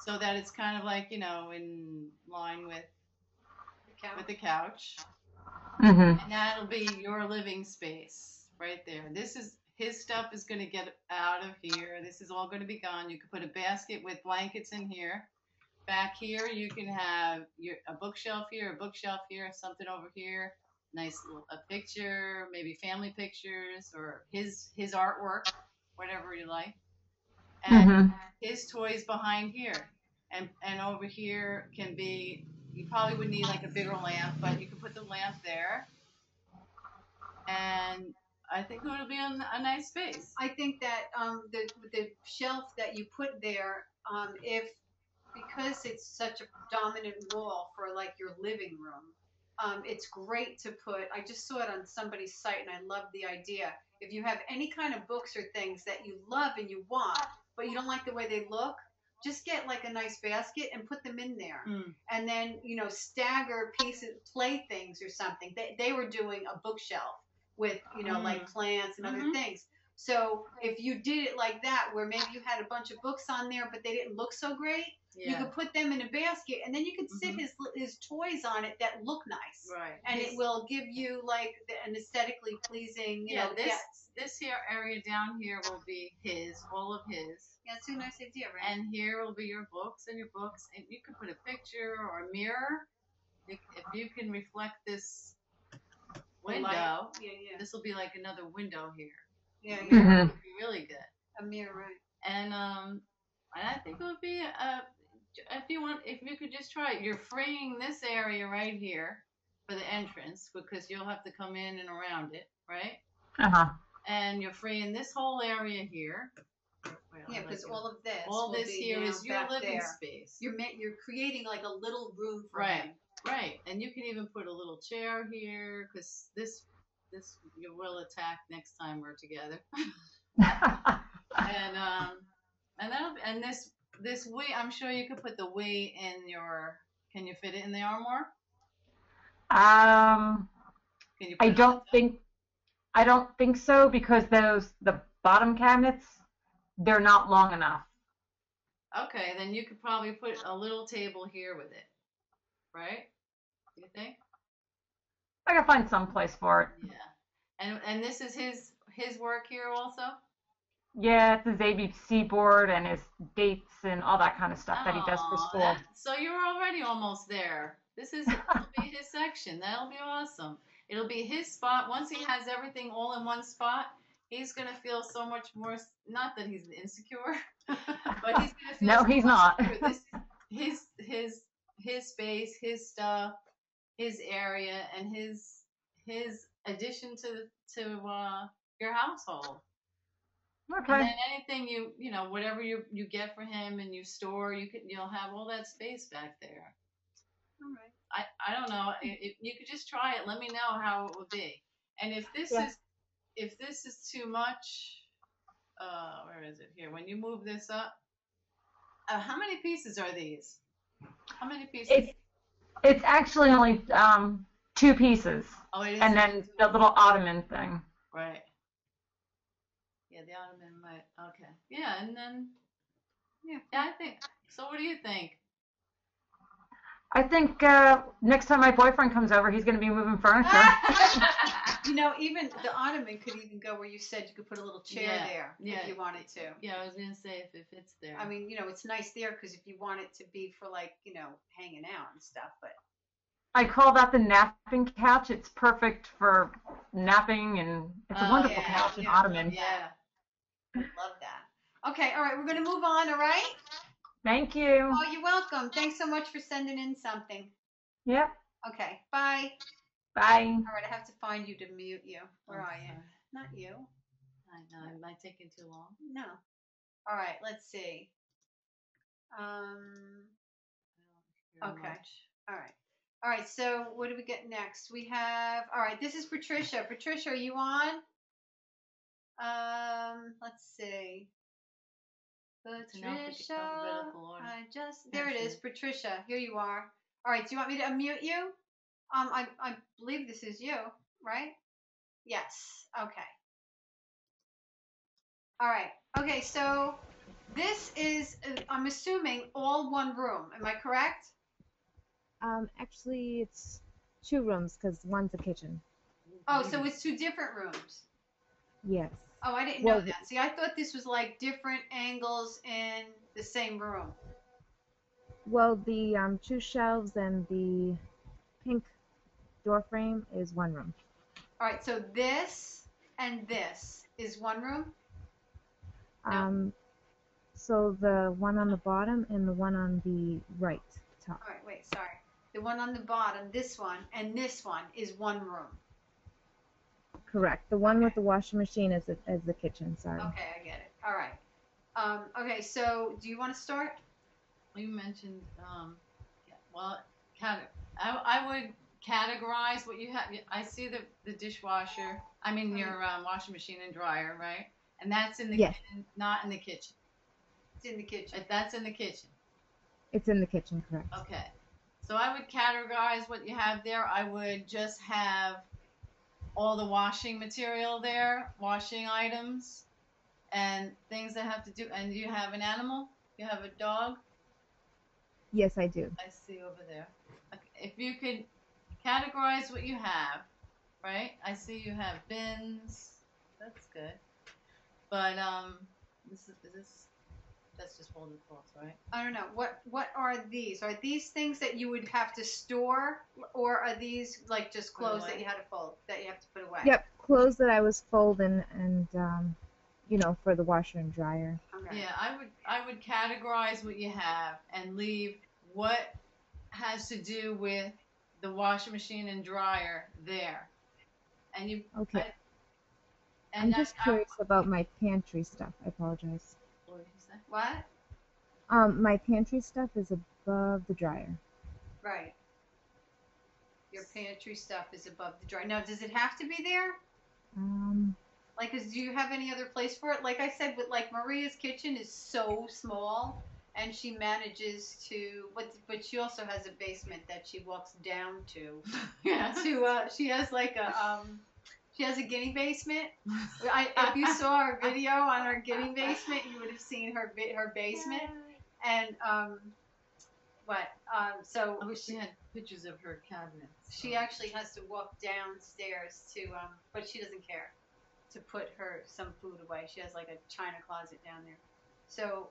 so that it's kind of like, in line with the couch. Mm-hmm. And that'll be your living space right there. His stuff is going to get out of here. This is all going to be gone. You can put a basket with blankets in here. Back here, you can have a bookshelf here, something over here. Nice a picture, maybe family pictures or his artwork, whatever you like. And his toys behind here. And over here can be, you probably would need like a bigger lamp, but you can put the lamp there. And I think it would be a nice space. I think that the shelf that you put there, because it's such a dominant wall for like your living room, it's great to put. I just saw it on somebody's site and I love the idea. If you have any kind of books or things that you love and you want, but you don't like the way they look, just get like a nice basket and put them in there. And then, stagger pieces, playthings or something. They were doing a bookshelf with, like plants and other things. So if you did it like that, where maybe you had a bunch of books on there, but they didn't look so great, you could put them in a basket, and then you could sit his toys on it that look nice. Right. And it will give you like an aesthetically pleasing, this here area down here will be all of his. Yeah, it's a nice idea, right? And here will be your books, and you can put a picture or a mirror. If you can reflect this window, this will be like another window here. Yeah, It would be really good. A mirror, right? And I think it would be if you could just try it. You're freeing this area right here for the entrance because you'll have to come in and around it, right? And you're freeing this whole area here. Yeah, because all this here is your living space. You're creating like a little room for him. Right, and you can even put a little chair here because this you will attack next time we're together. and this Wii, I'm sure you could put the Wii in your. Can you fit it in the armoire? Can you? I don't think so because the bottom cabinets, they're not long enough. Okay, then you could probably put a little table here with it, right? Do you think? I can find some place for it. Yeah, and this is his work here also. Yeah, it's his ABC board and his dates and all that kind of stuff that he does for school. So you're already almost there. It'll be his section. That'll be awesome. It'll be his spot. Once he has everything all in one spot, he's gonna feel so much more. Not that he's insecure, but he's gonna feel. No, he's not. This is his space, his stuff, his area, and his addition to your household. Okay. And then anything whatever you get for him and you store, you'll have all that space back there. All right. I don't know. If you could just try it, let me know how it would be. And if this is too much, where is it here? When you move this up, how many pieces are these? How many pieces? It's actually only 2 pieces. Oh, it is. And then the little ottoman thing. Right. Yeah, the ottoman might. Okay. Yeah, and then. Yeah, I think. So, what do you think? I think next time my boyfriend comes over, he's going to be moving furniture. You know, even the ottoman could even go where you said you could put a little chair Yeah, there yeah. if you wanted to. Yeah, I was gonna say if it's there. I mean, you know, it's nice there because if you want it to be for like, you know, hanging out and stuff, but I call that the napping couch. It's perfect for napping, and it's a wonderful yeah, couch and yeah, ottoman. yeah, love that. Okay, all right, we're gonna move on. All right. Thank you. Oh, you're welcome. Thanks so much for sending in something. Yep. Okay, bye. Bye. All right, I have to find you to mute you. Where are you? Sorry. Not you. I know. Am I taking too long? No. All right, let's see. Um, I don't hear okay. much. All right. All right, so what do we get next? We have, all right, this is Patricia. Patricia, are you on? Let's see. It's in Patricia, alphabetical order. there it is, Patricia. Here you are. All right, do you want me to unmute you? I believe this is you, right? Yes. Okay. All right. Okay, so this is, I'm assuming, all one room. Am I correct? Actually, it's 2 rooms because one's a kitchen. Oh, so it's 2 different rooms. Yes. Oh, I didn't know that. See, I thought this was like different angles in the same room. Well, the 2 shelves and the pink door frame is 1 room. All right, so this and this is one room? So the one on the bottom and the one on the right top. All right, wait, sorry. The one on the bottom, this one, and this one is one room. Correct. The one with the washing machine is the kitchen. Sorry. Okay, I get it. All right. Okay, so do you want to start? You mentioned, well, I would categorize what you have. I see the dishwasher. I mean your washing machine and dryer, right? And that's in the kitchen, not in the kitchen. It's in the kitchen. If that's in the kitchen. It's in the kitchen, correct. Okay. So I would categorize what you have there. I would just have all the washing material there, washing items, and things that have to do. And do you have an animal? You have a dog? Yes, I do. I see over there. Okay. If you could categorize what you have, right? I see you have bins. That's good. But that's just folded clothes, right? I don't know. What are these? Are these things that you would have to store, or are these like just clothes that you had to fold, that you have to put away? Yep, clothes that I was folding and for the washer and dryer. Okay. Yeah, I would categorize what you have and leave what has to do with the washing machine and dryer there. And you Okay. and I'm just curious about my pantry stuff. I apologize. What did you say? What? My pantry stuff is above the dryer. Right. Your pantry stuff is above the dryer. Now, does it have to be there? Like, do you have any other place for it? Like I said, but like Maria's kitchen is so small, and she manages to, but she also has a basement that she walks down to. Yeah. She has like she has a guinea basement. If you saw our video on her guinea basement, you would have seen her basement. And so I wish she had pictures of her cabinets. she actually has to walk downstairs to, but she doesn't care, to put some food away. She has like a china closet down there. So,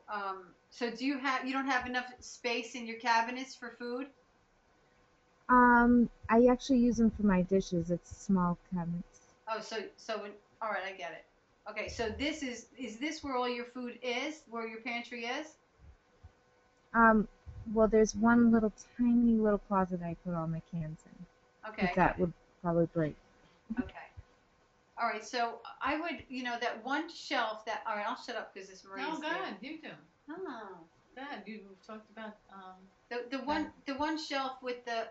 so you don't have enough space in your cabinets for food? I actually use them for my dishes. It's small cabinets. Oh, all right, I get it. Okay, so is this where all your food is? Where your pantry is? Well, there's one tiny little closet I put all my cans in. Okay. But that would probably break. Okay. All right, so I would, that one shelf that, all right, I'll shut up because this Maria's No, go there. ahead, you do. Oh. Go ahead. You talked about The one shelf with the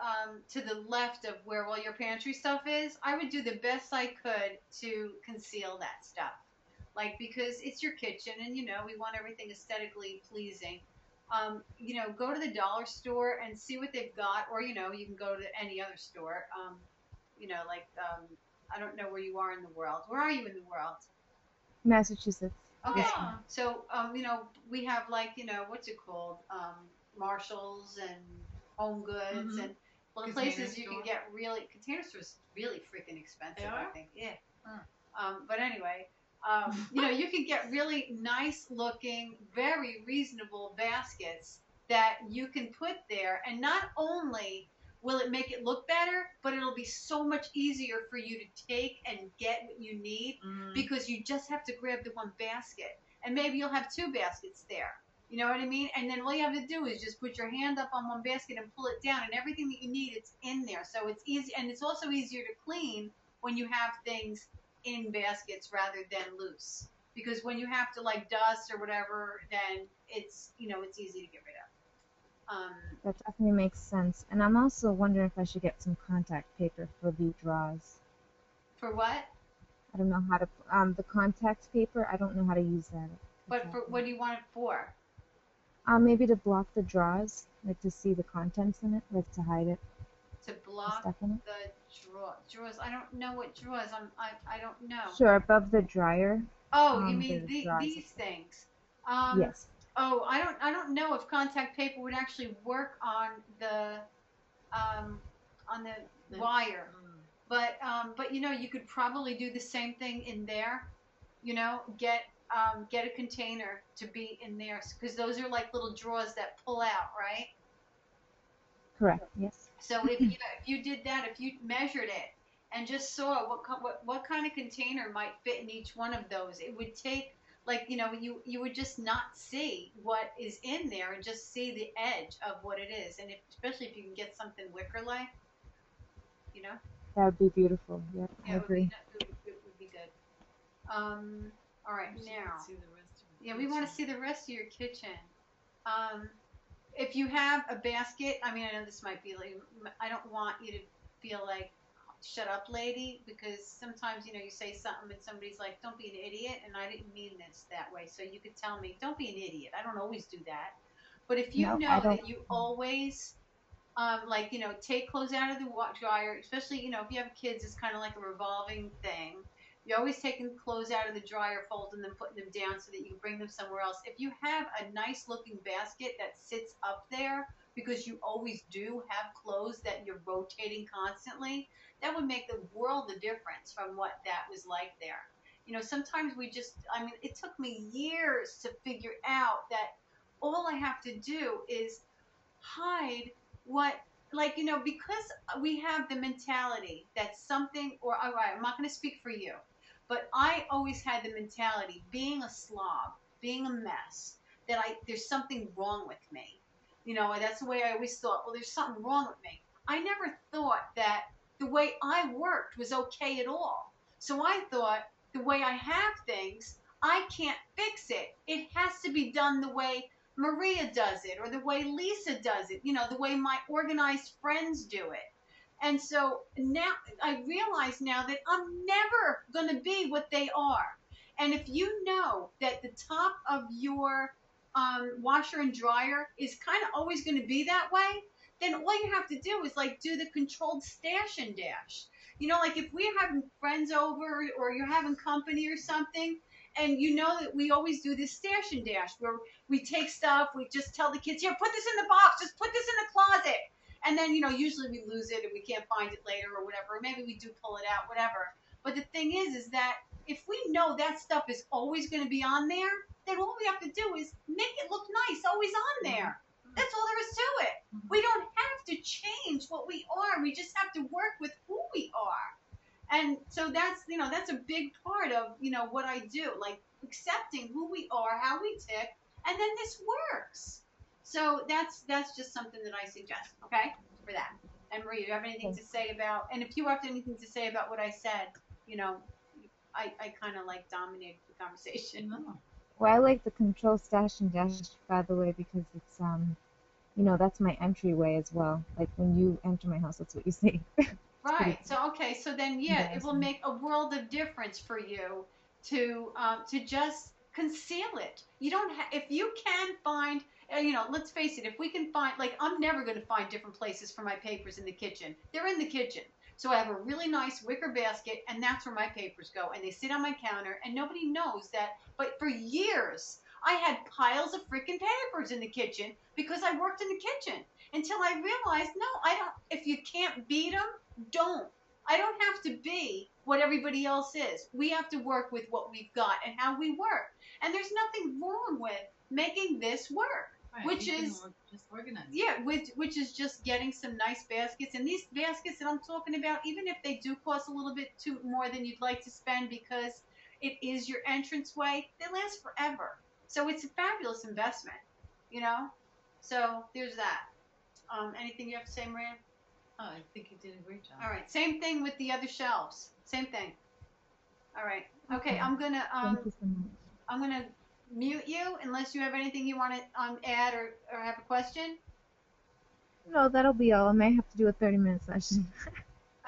to the left of where all your pantry stuff is, I would do the best I could to conceal that stuff. Like, because it's your kitchen and we want everything aesthetically pleasing. Go to the dollar store and see what they've got, or you can go to any other store. I don't know where you are in the world. Where are you in the world? Massachusetts. Okay. Yeah. So, we have like, what's it called? Marshalls and Home Goods Mhm. and well, the Container places you can store. get really container stores really freaking expensive. They I are? think. Yeah. Huh. But anyway, you can get really nice looking, very reasonable baskets that you can put there, and not only will it make it look better, but it'll be so much easier for you to take and get what you need Mhm. because you just have to grab the one basket, and maybe you'll have two baskets there. You know what I mean? And then all you have to do is just put your hand up on one basket and pull it down, and everything that you need, it's in there. So it's easy, and it's also easier to clean when you have things in baskets rather than loose. Because when you have to like dust or whatever, then it's easy to get rid of. That definitely makes sense. And I'm also wondering if I should get some contact paper for the drawers. For what? I don't know how to, the contact paper, I don't know how to use that But for exactly. what do you want it for? Maybe to block the drawers, like to see the contents in it, like to hide it, To the block stuff in it. the drawers. I don't know what drawers. I don't know. Sure, above the dryer, Oh, you mean there's drawers. these things? Um, Yes. oh, I don't know if contact paper would actually work um, on the wire. Mm. But you could probably do the same thing in there. Get a container to be in there because those are like little drawers that pull out, right? Correct. Yes. So if you did that, if you measured it and just saw what kind of container might fit in each one of those, it would take like you would just not see what is in there and just see the edge of what it is, and especially if you can get something wicker like, you know, That would be beautiful. Yep, I yeah, agree. it would be good. All right, Wish you now, could see the rest of yeah, your we want to kitchen. see the rest of your kitchen. Um, if you have a basket, I mean, I know this might be like, I don't want you to feel like, shut up, lady, because sometimes, you say something and somebody's like, don't be an idiot, and I didn't mean this that way. So you could tell me, don't be an idiot. I don't always do that. But if you No, I know don't. that you always, like, take clothes out of the dryer, especially, if you have kids, it's kind of like a revolving thing. You're always taking clothes out of the dryer, folding them, putting them down so that you can bring them somewhere else. If you have a nice looking basket that sits up there because you always do have clothes that you're rotating constantly, that would make the world of difference from what that was like there. Sometimes I mean, it took me years to figure out that all I have to do is hide what, like, because we have the mentality that something, or all right, I'm not going to speak for you, but I always had the mentality, being a slob, being a mess, that there's something wrong with me. That's the way I always thought, well, there's something wrong with me. I never thought that the way I worked was okay at all. So I thought the way I have things, I can't fix it. It has to be done the way Maria does it, or the way Lisa does it, the way my organized friends do it. And so now I realize now that I'm never going to be what they are. And if you know that the top of your washer and dryer is kind of always going to be that way, then all you have to do is like do the controlled stash and dash. Like if we're having friends over or you're having company or something, and you know that we always do this stash and dash where we take stuff, we just tell the kids, here, put this in the box, just put this in the closet. And then, usually we lose it and we can't find it later or whatever. Or maybe we do pull it out, whatever. But the thing is that if we know that stuff is always going to be on there, then all we have to do is make it look nice, always on there. That's all there is to it. We don't have to change what we are. We just have to work with who we are. And so that's a big part of what I do, like accepting who we are, how we tick, and then this works. So that's just something that I suggest, okay, for that. And Marie, do you have anything to say about? And if you have anything to say about what I said, you know, I kind of like dominated the conversation. No. Well, I like the control stash and dash, by the way, because it's that's my entryway as well. Like when you enter my house, that's what you see. Right. So okay. So then, yeah, it will embarrassing. make a world of difference for you to just conceal it. You don't if you can find. Let's face it. If we can find, like, I'm never going to find different places for my papers in the kitchen. They're in the kitchen. So I have a really nice wicker basket, and that's where my papers go. And they sit on my counter, and nobody knows that. But for years, I had piles of freaking papers in the kitchen because I worked in the kitchen until I realized, no, I don't. If you can't beat them, don't. I don't have to be what everybody else is. We have to work with what we've got and how we work. And there's nothing wrong with making this work, Right, which you can is just organize. yeah, which is just getting some nice baskets. And these baskets that I'm talking about, even if they do cost a little bit too more than you'd like to spend because it is your entranceway, they last forever. So it's a fabulous investment, you know. So there's that. Anything you have to say, Maria? Oh, I think you did a great job. All right. Same thing with the other shelves. Same thing. All right. Okay. Okay. Thank you so much. I'm gonna mute you unless you have anything you want to add or have a question. No, that'll be all. I might have to do a 30-minute session.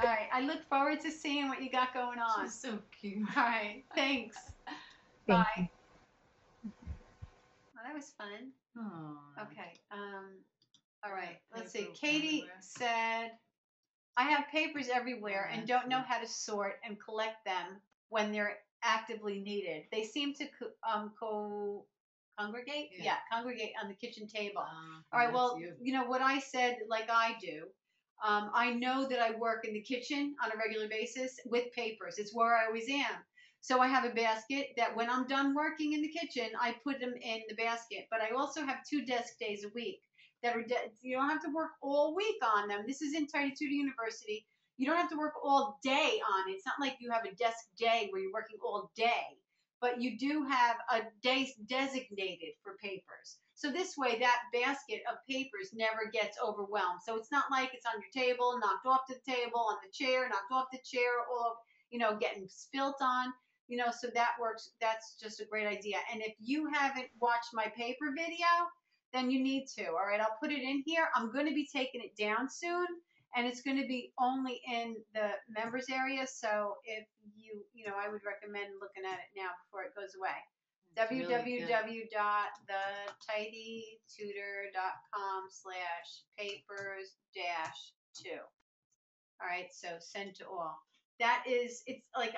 All right. I look forward to seeing what you got going on. She's so cute. All right. Thanks. Thank Bye. you. Well, that was fun. Aw. Okay. All right. Let's see. Paper Katie everywhere. said, I have papers everywhere and That's don't know good. how to sort and collect them when they're actively needed. They seem to congregate. Yeah. Congregate on the kitchen table. All All right. that's Well, you. you know what I said, like I do. I know that I work in the kitchen on a regular basis with papers. It's where I always am. So I have a basket that when I'm done working in the kitchen, I put them in the basket. But I also have 2 desk days a week that are you don't have to work all week on them. This is in Tiny Tutor University. You don't have to work all day on it. It's not like you have a desk day where you're working all day, but you do have a day designated for papers. So this way, that basket of papers never gets overwhelmed. So it's not like it's on your table, knocked off the table, on the chair, knocked off the chair, all getting spilt on. So that works. That's just a great idea. And if you haven't watched my paper video, then you need to. All right, I'll put it in here. I'm going to be taking it down soon, and it's going to be only in the members area. So if I would recommend looking at it now before it goes away. It's really good. www.thettinytutor.com/papers-2. All right, so send to all. That is, it's like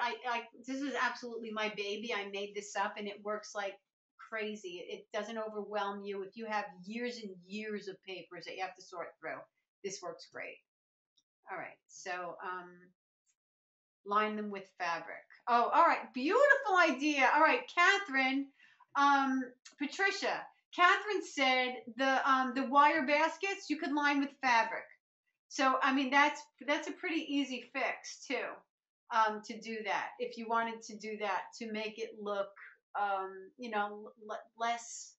this is absolutely my baby. I made this up, and it works like crazy. It doesn't overwhelm you. If you have years and years of papers that you have to sort through, this works great. All right, so line them with fabric. Oh, all right, beautiful idea. All right, Catherine, Patricia. Catherine said the wire baskets you could line with fabric. So I mean that's a pretty easy fix too, to do that if you wanted to do that to make it look less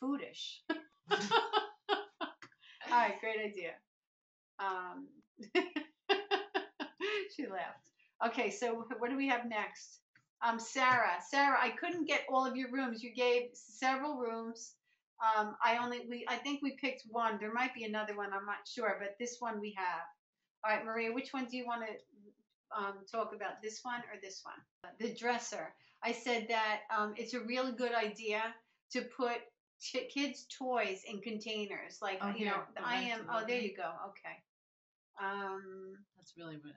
foodish. All right, great idea. She laughed. Okay, so what do we have next? Sarah, I couldn't get all of your rooms. You gave several rooms. I think we picked one. There might be another one. I'm not sure, but this one we have. All right, Maria, which one do you want to talk about? This one or this one? The dresser. I said that it's a really good idea to put kids' toys in containers. Like, there you go. Okay. That's really what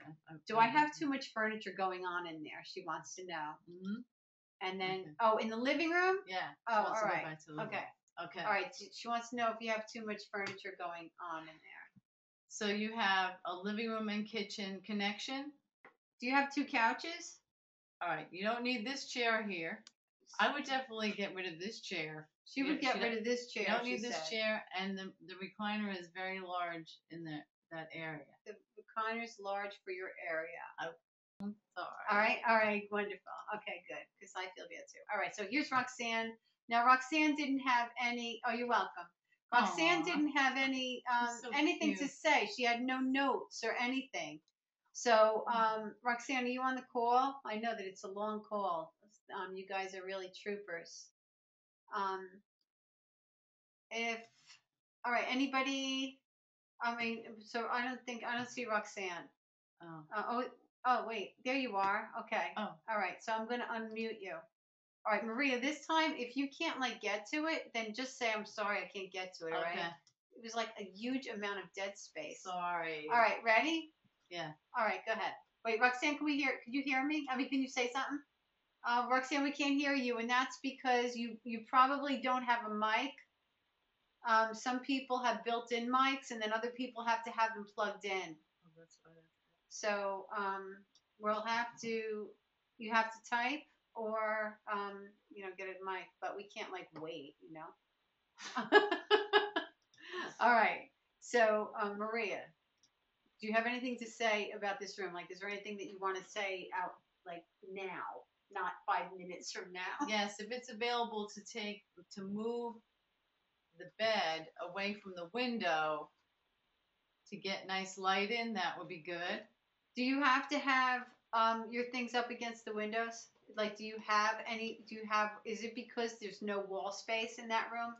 do I have too much furniture going on in there? She wants to know. Mm-hmm. And then, in the living room? Yeah. Oh, all right. Okay. Okay. All right. She wants to know if you have too much furniture going on in there. So you have a living room and kitchen connection. Do you have 2 couches? All right. You don't need this chair here. I would definitely get rid of this chair. She would get rid of this chair. You don't need this chair, and the recliner is very large in that area. The recliner is large for your area. I'm sorry. All right, wonderful. Okay, good, because I feel bad too. All right, so here's Roxanne. Now, Roxanne didn't have any. Oh, you're welcome. Roxanne didn't have any anything to say. She had no notes or anything. So, Roxanne, are you on the call? I know that it's a long call. You guys are really troopers. All right, anybody? So I don't see Roxanne. Oh, wait, there you are. Okay. Oh. All right, so I'm going to unmute you. All right, Maria, this time, if you can't, get to it, then just say, I'm sorry, I can't get to it, all right? It was like a huge amount of dead space. Sorry. All right, ready? Yeah. All right, go ahead. Wait, Roxanne, could you hear me? Can you say something? Roxanne, we can't hear you, and that's because you probably don't have a mic. Some people have built-in mics, and then other people have to have them plugged in. Oh, that's why that's So we'll have to, you have to type or, get a mic, but we can't like wait, All right. So Maria, do you have anything to say about this room? Like, is there anything that you want to say out like now, not 5 minutes from now? Yes, if it's available to move the bed away from the window to get nice light in, that would be good. Do you have to have your things up against the windows? Like, is it because there's no wall space in that room?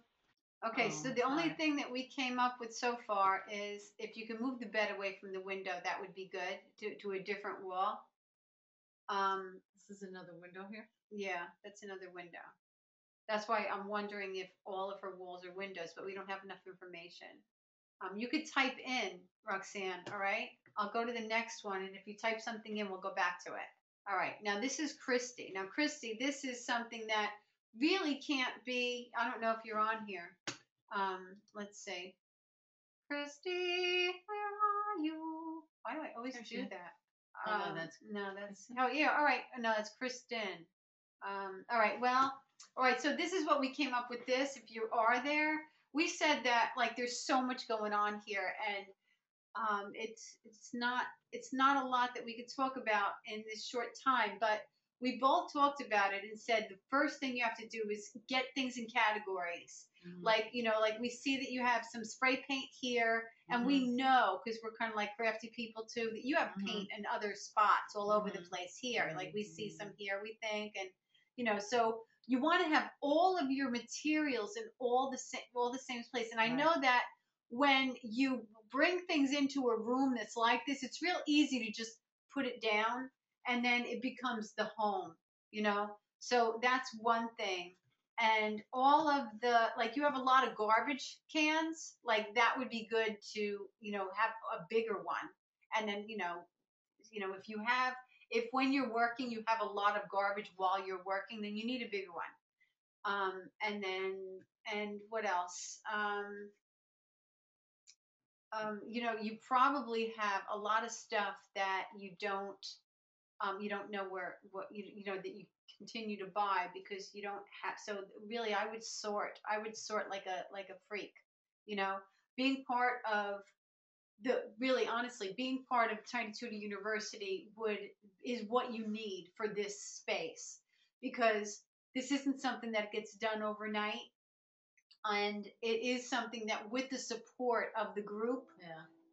Okay, so the only thing that we came up with so far is if you can move the bed away from the window, that would be good, to a different wall. This is another window here? Yeah, that's another window. That's why I'm wondering if all of her walls are windows, but we don't have enough information. You could type in, Roxanne, all right? I'll go to the next one, and if you type something in, we'll go back to it. All right, now this is Christy. Now, Christy, this is something that really can't be, I don't know if you're on here. Let's see. Christy, where are you? Why do I always do that? Oh, yeah, all right. No, that's Kristen. All right, well, all right, so this is what we came up with this. If you are there, we said that, like, there's so much going on here, and it's not a lot that we could talk about in this short time, but we both talked about it and said the first thing you have to do is get things in categories. Mm-hmm. Like we see that you have some spray paint here, and mm-hmm. we know, because we're kind of like crafty people too, that you have mm-hmm. paint in other spots all over the place here. Mm-hmm. Like we see some here, we think, and so you want to have all of your materials in all the same place. And I know that when you bring things into a room that's like this, it's real easy to just put it down, and then it becomes the home, So that's one thing. And all of you have a lot of garbage cans, like that would be good to, have a bigger one. And then, if when you're working, you have a lot of garbage while you're working, then you need a bigger one. And what else? You probably have a lot of stuff that you don't know that you continue to buy because you don't have. So really, I would sort like a freak, being part of being part of Tiny Tutor University is what you need for this space, because this isn't something that gets done overnight. And it is something that, with the support of the group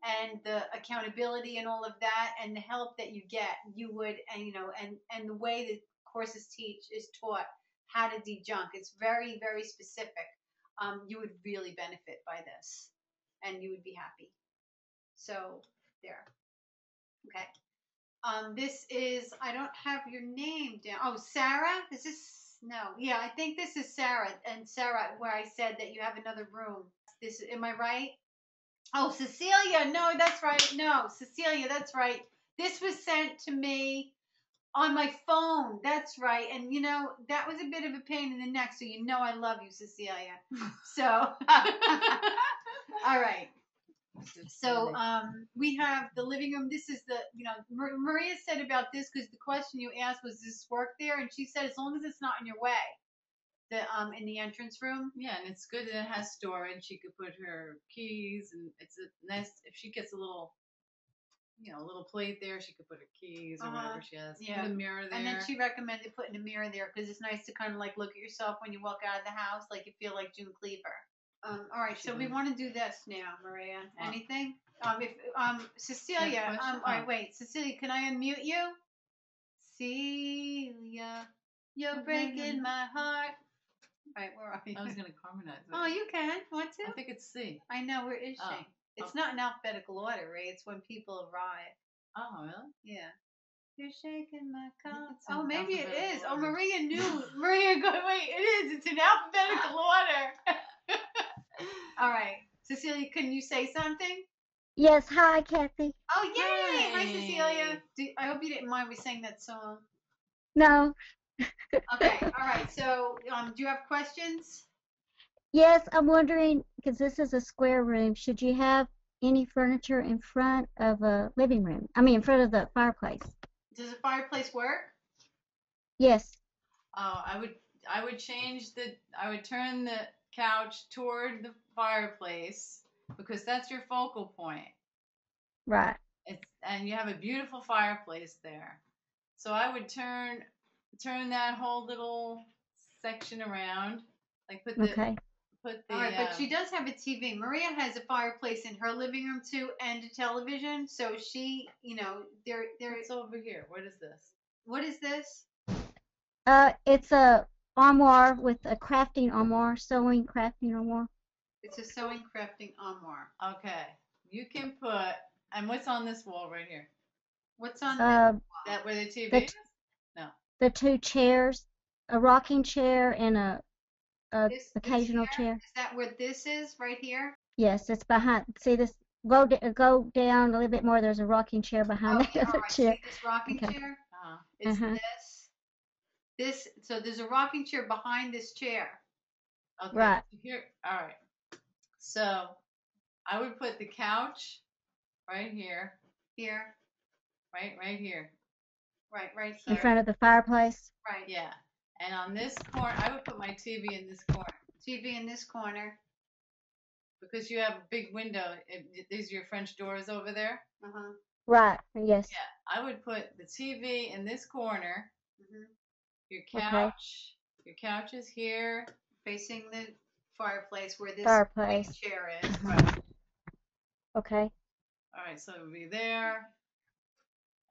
and the accountability and all of that, and the help that you get, you would, and the way the courses is taught how to de-junk. It's very, very specific. You would really benefit by this, and you would be happy. So there. Okay. This is, I don't have your name down. Oh, Sarah? Is this? No. Yeah, I think this is Sarah. And Sarah, where I said that you have another room. Am I right? Oh, Cecilia. No, that's right. No, Cecilia, that's right. This was sent to me on my phone. That's right. And, that was a bit of a pain in the neck. So, I love you, Cecilia. So, all right. So we have the living room. This is Maria said about this, because the question you asked was, does this work there? And she said, as long as it's not in your way, in the entrance room. Yeah, and it's good that it has storage. She could put her keys, and it's a nice, if she gets a little plate there, she could put her keys or whatever she has. Yeah. Put a mirror there. And then she recommended putting a mirror there because it's nice to kind of like look at yourself when you walk out of the house, like you feel like June Cleaver. All right, so we want to do this now, Maria. Anything? Cecilia. All right, wait, Cecilia, can I unmute you? Celia, you're breaking my heart. All right, where are you? I was gonna harmonize it. Oh, you can. Want to? I think it's C. I know. Where is she? It's not in alphabetical order, Ray. It's when people arrive. Oh, really? Yeah. You're shaking my cup. Oh, maybe it is. Order. Oh, Maria knew. Maria, wait, it is. It's in alphabetical order. All right. Cecilia, can you say something? Yes. Hi, Kathy. Oh, yay. Hi, Cecilia. I hope you didn't mind we sang that song. No. Okay, all right. So, do you have questions? Yes, I'm wondering, because this is a square room, should you have any furniture in front of a living room? I mean, in front of the fireplace. Does the fireplace work? Yes. Oh, I would I would turn the couch toward the fireplace because that's your focal point. Right. And you have a beautiful fireplace there. So I would turn that whole little section around, like Okay. put All the right, but she does have a TV. Maria has a fireplace in her living room too, and a television. So she, there. It's over here. What is this? What is this? It's a armoire with a crafting armoire, sewing crafting armoire. It's a sewing crafting armoire. Okay, you can put. And what's on this wall right here? What's on That where the TV the, is? No. the two chairs, a rocking chair and a this occasional here? chair. Is that where this is right here? Yes, it's behind. See this? Go down a little bit more. There's a rocking chair behind Oh, that yeah, all other right. chair. See this rocking Okay. chair? Uh-huh. It's Uh-huh. this. So there's a rocking chair behind this chair. Okay. Right. Here. All right. So I would put the couch right here. Here. Right here. Right In here. front of the fireplace. Right. Yeah. And on this corner, I would put my TV in this corner TV in this corner. because you have a big window. These are your French doors over there. Uh-huh. Right. Yes. Yeah. I would put the TV in this corner. Mm-hmm. Your couch. Okay. Your couch is here. Facing the fireplace where this Fireplace. chair is. Right. Okay. All right. So it would be there.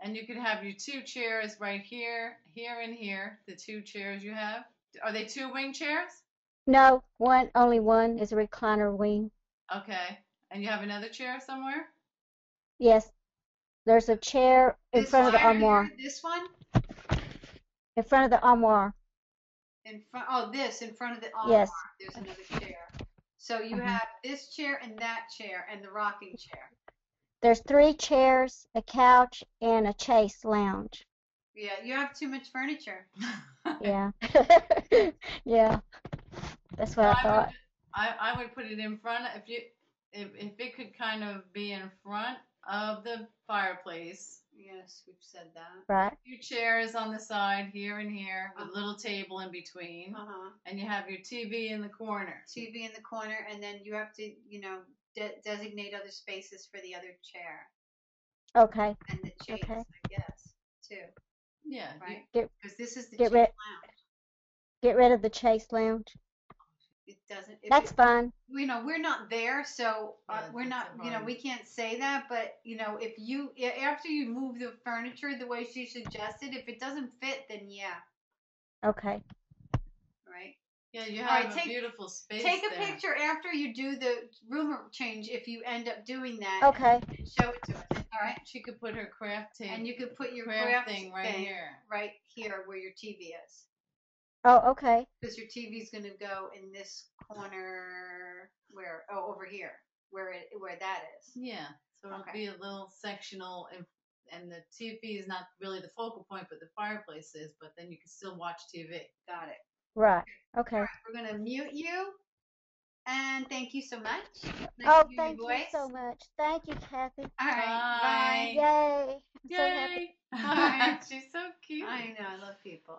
And you could have your two chairs right here, here and here. The two chairs you have. Are they two wing chairs? No, only one is a recliner wing. Okay. And you have another chair somewhere? Yes. There's a chair in This front of the chair armoire. here, this one? In front of the armoire. In front of the armoire. Yes. There's another chair. So you have this chair and that chair and the rocking chair. There's 3 chairs, a couch, and a chase lounge. Yeah, you have too much furniture. Yeah. Yeah. That's what I thought. I would put it in front if it could kind of be in front of the fireplace. Yes, we've said that. Right. 2 chairs on the side here and here with a little table in between. And you have your TV in the corner. TV in the corner, and then you have to, designate other spaces for the other chair. Okay. And the chase, Okay. I guess, too. Yeah. Right? Get Because this is the get chase rid- lounge. get rid of the chase lounge. It doesn't. That's fine. We're not there, so we're not. We can't say that. But if you after you move the furniture the way she suggested, if it doesn't fit, then yeah. Okay. Right. Yeah, you have a beautiful space. Take a there. picture after you do the room change if you end up doing that. Okay. And show it to us. All right. She could put her craft table. And you could put your craft thing right here. Right here where your TV is. Oh, okay. Because your TV is going to go in this corner over here where that is. Yeah. So it'll be a little sectional, and the TV is not really the focal point, but the fireplace is. But then you can still watch TV. Got it. Right. Okay. All right, we're going to mute you. And thank you so much. Thank you so much. Thank you, Kathy. All right. Bye. Yay. I'm Yay. so happy. Bye. She's so cute. I know. I love people.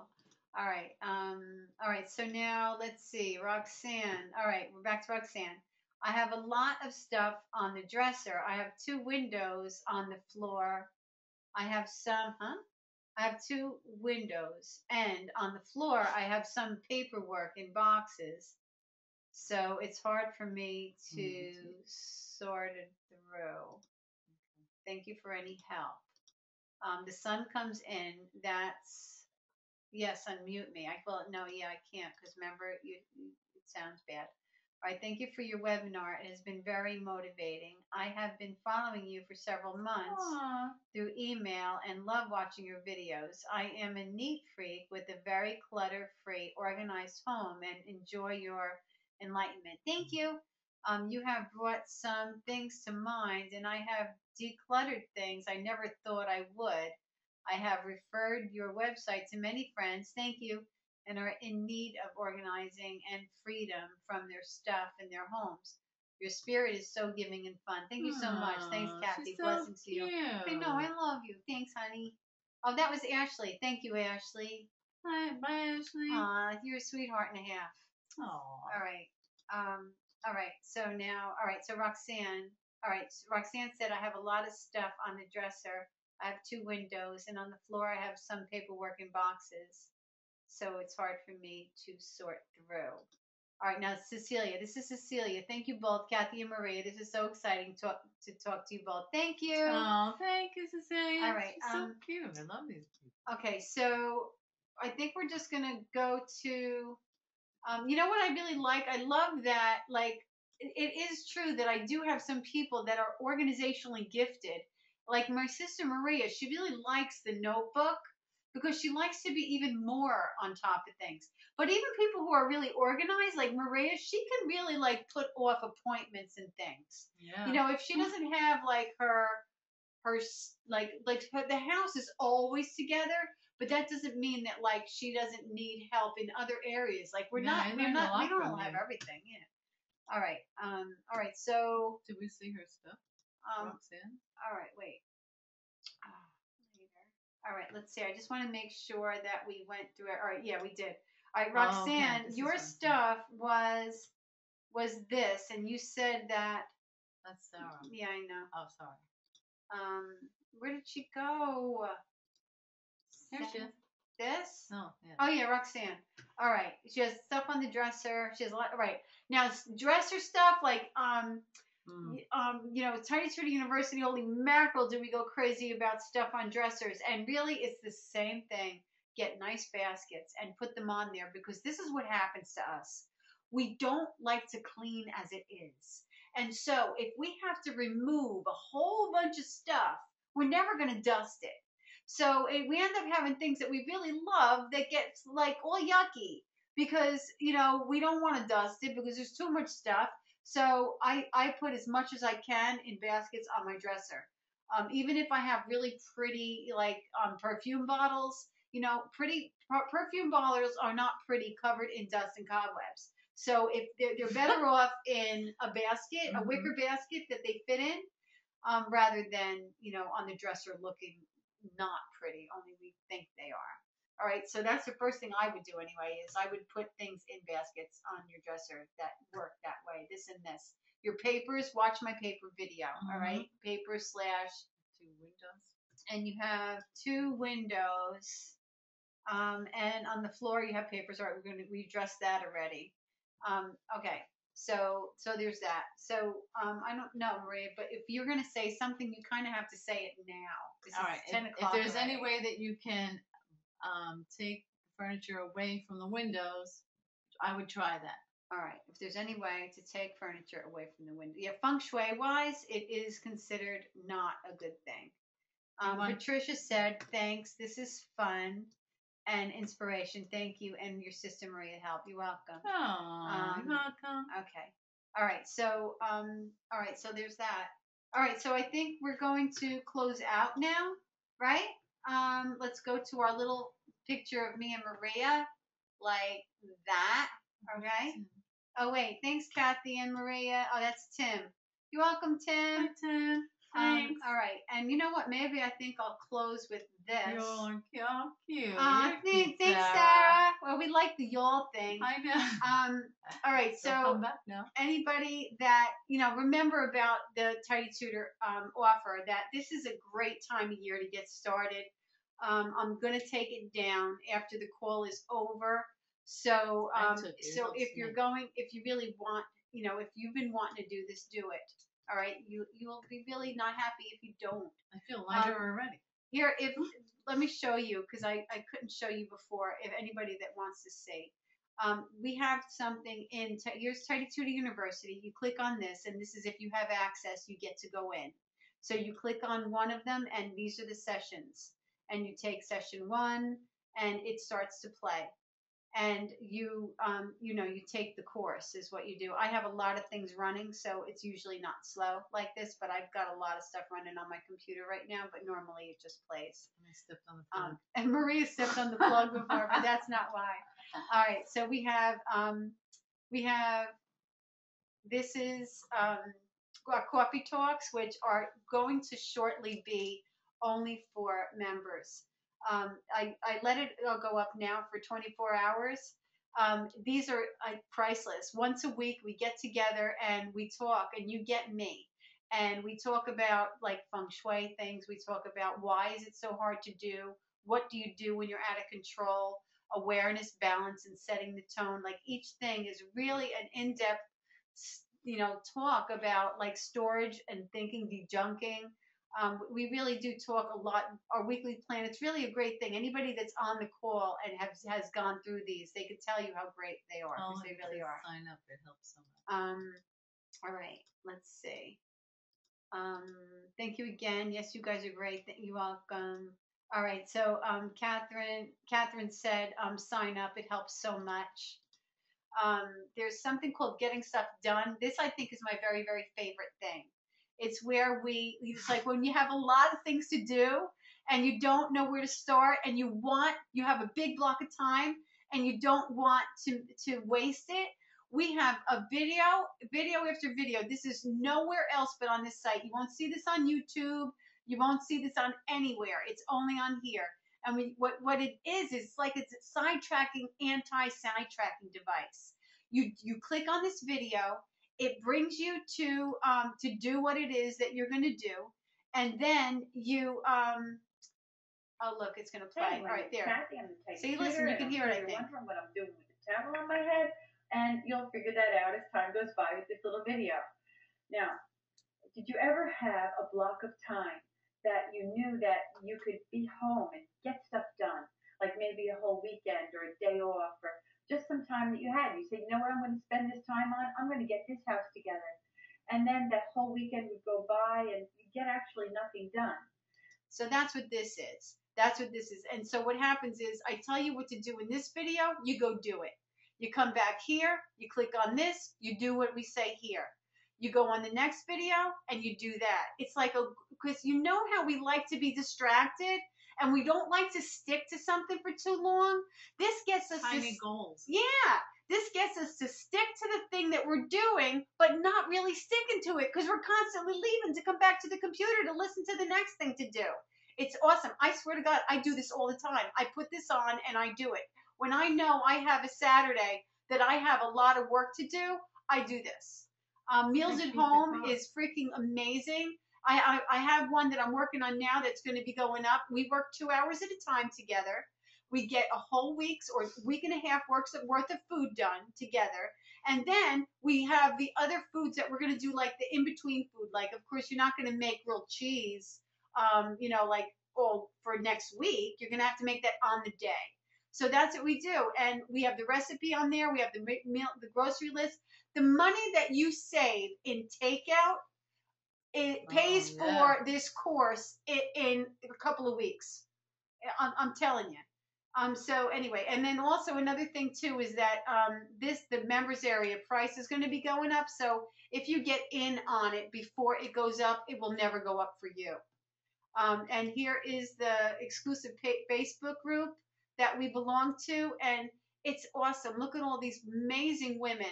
All right. All right. So now let's see. Roxanne. All right. We're back to Roxanne. I have a lot of stuff on the dresser. I have 2 windows on the floor. I have 2 windows. And on the floor, I have some paperwork in boxes. So it's hard for me to sort it through. Thank you for any help. The sun comes in. Yes, unmute me. I can't because remember, it sounds bad. All right, thank you for your webinar. It has been very motivating. I have been following you for several months through email and love watching your videos. I am a neat freak with a very clutter-free, organized home and enjoy your enlightenment. Thank you. You have brought some things to mind, and I have decluttered things I never thought I would. I have referred your website to many friends. Thank you. And are in need of organizing and freedom from their stuff in their homes. Your spirit is so giving and fun. Thank you so much. Thanks, Oh, Kathy. she's so Blessings to you. cute. I know. I love you. Thanks, honey. Oh, that was Ashley. Thank you, Ashley. Hi, bye, Ashley. Aw, you're a sweetheart and a half. Oh. All right. All right. So now, all right. So Roxanne. All right. So Roxanne said, I have a lot of stuff on the dresser. I have 2 windows, and on the floor I have some paperwork in boxes. So it's hard for me to sort through. All right, now Cecilia. This is Cecilia. Thank you both, Kathy and Maria. This is so exciting to talk to you both. Thank you. Oh, thank you, Cecilia. All right. She's so cute. I love these people. Okay, so I think we're just gonna go to. You know what I really like? I love that. Like, it is true that I do have some people that are organizationally gifted. Like my sister Maria, she really likes the notebook because she likes to be even more on top of things. But even people who are really organized, like Maria, she can really like put off appointments and things. Yeah. You know, if she doesn't have like her the house is always together, but that doesn't mean that like she doesn't need help in other areas. Like we don't all have everything. Yeah. All right. All right. So Did we see her stuff? Roxanne? all right. Wait. Later. All right. Let's see. I just want to make sure that we went through it. All right. Yeah, we did. All right, Roxanne, Okay. your stuff was this, and you said that. That's Sarah. Yeah, I know. Oh, sorry. Where did she go? Here she is. This? Oh, yeah. Oh yeah, Roxanne. All right. She has stuff on the dresser. She has a lot. Right now, dresser stuff like you know, Tiny Tutor University. Holy mackerel, do we go crazy about stuff on dressers? And really, it's the same thing. Get nice baskets and put them on there because this is what happens to us. We don't like to clean as it is. And so if we have to remove a whole bunch of stuff, we're never going to dust it. So we end up having things that we really love that gets like all yucky because, you know, we don't want to dust it because there's too much stuff. So I put as much as I can in baskets on my dresser. Even if I have really pretty like perfume bottles, you know, perfume bottles are not pretty covered in dust and cobwebs. So if they're better off in a basket, a wicker basket that they fit in, rather than, you know, on the dresser looking not pretty, only we think they are. All right, so that's the first thing I would do anyway, is I would put things in baskets on your dresser that work that way, this and this. Your papers, watch my paper video, all right? Paper slash 2 windows. And you have 2 windows. And on the floor you have papers. All right, we addressed that already. Okay. So there's that. So I don't know, Maria, but if you're gonna say something, you kind of have to say it now. All right. 10 If o'clock there's already. any way that you can take furniture away from the windows, I would try that. All right. If there's any way to take furniture away from the window, yeah, feng shui wise, it is considered not a good thing. Patricia said, "Thanks. This is fun and inspiration. Thank you, and your sister Maria helped. You're welcome." Oh, you're welcome. Okay. All right. So all right. So there's that. All right. So I think we're going to close out now, right? Let's go to our little picture of me and Maria, like that. Okay. Oh wait. Thanks, Kathy and Maria. Oh, that's Tim. You're welcome, Tim. Hi, Tim. Thanks. All right. And you know what? Maybe I think I'll close with this. You're cute. Thanks, Sarah. Well, we like the y'all thing. I know. All right. So come back now. Anybody that, you know, remember about the Tidy Tutor offer, that this is a great time of year to get started. I'm going to take it down after the call is over. So, if you really want, you know, if you've been wanting to do this, do it. All right. You'll be really not happy if you don't. I feel lighter already. Here, let me show you, because I couldn't show you before. If anybody that wants to see, we have something in here's Tidy Tutor University. You click on this, and this is if you have access, you get to go in. So you click on one of them, and these are the sessions. And you take session 1, and it starts to play. and you you take the course is what you do. I have a lot of things running, so it's usually not slow like this, but I've got a lot of stuff running on my computer right now, but normally it just plays. I stepped on the plug. And Maria stepped on the plug before, but that's not why. All right, so we have this is our coffee talks, which are going to shortly be only for members. I let it go up now for 24 hours. These are priceless. Once a week, we get together and we talk, and you get me. And we talk about like feng shui things. We talk about why is it so hard to do? What do you do when you're out of control? Awareness, balance, and setting the tone. Like each thing is really an in-depth, talk about like storage and thinking, dejunking. We really do talk a lot. Our weekly plan, it's really a great thing. Anybody that's on the call and has gone through these, they could tell you how great they are, because they really are. Sign up, it helps so much. All right, let's see. Thank you again. Yes, you guys are great. You're welcome. All right, so Catherine said, sign up. It helps so much. There's something called getting stuff done. This I think is my very, very favorite thing. It's where it's like when you have a lot of things to do and you don't know where to start, and you have a big block of time and you don't want to waste it. We have a video after video. This is nowhere else but on this site. You won't see this on YouTube. You won't see this on anywhere. It's only on here. And what it is like it's a sidetracking, anti-sidetracking device. You click on this video, it brings you to do what it is that you're going to do, and then you oh look, it's going to play. All right, there. Kathy, I'm the See, listen, you can hear it. I think. Wondering what I'm doing with the towel on my head, and you'll figure that out as time goes by with this little video. Now, did you ever have a block of time that you knew that you could be home and get stuff done, like maybe a whole weekend or a day off, or just some time that you had? You say, you know what I'm going to spend this time on? I'm going to get this house together. And then that whole weekend would go by and you get actually nothing done. So that's what this is. That's what this is. And so what happens is I tell you what to do in this video, you go do it. You come back here, you click on this, you do what we say here. You go on the next video and you do that. It's like because you know how we like to be distracted and we don't like to stick to something for too long. This gets us tiny goals. Yeah, this gets us to stick to the thing that we're doing, but not really sticking to it because we're constantly leaving to come back to the computer to listen to the next thing to do. It's awesome. I swear to God, I do this all the time. I put this on and I do it. When I know I have a Saturday that I have a lot of work to do, I do this. Meals at Home is freaking amazing. I have one that I'm working on now that's going to be going up. We work 2 hours at a time together. We get a whole week's or week and a half worth of food done together. And then we have the other foods that we're going to do, like the in-between food. Like, of course, you're not going to make grilled cheese, like all for next week. You're going to have to make that on the day. So that's what we do. And we have the recipe on there. We have the grocery list. The money that you save in takeout, it pays for this course in a couple of weeks. I'm telling you. So anyway, and then also another thing too is that the members area price is going to be going up. So if you get in on it before it goes up, it will never go up for you. And here is the exclusive Facebook group that we belong to, and it's awesome. Look at all these amazing women.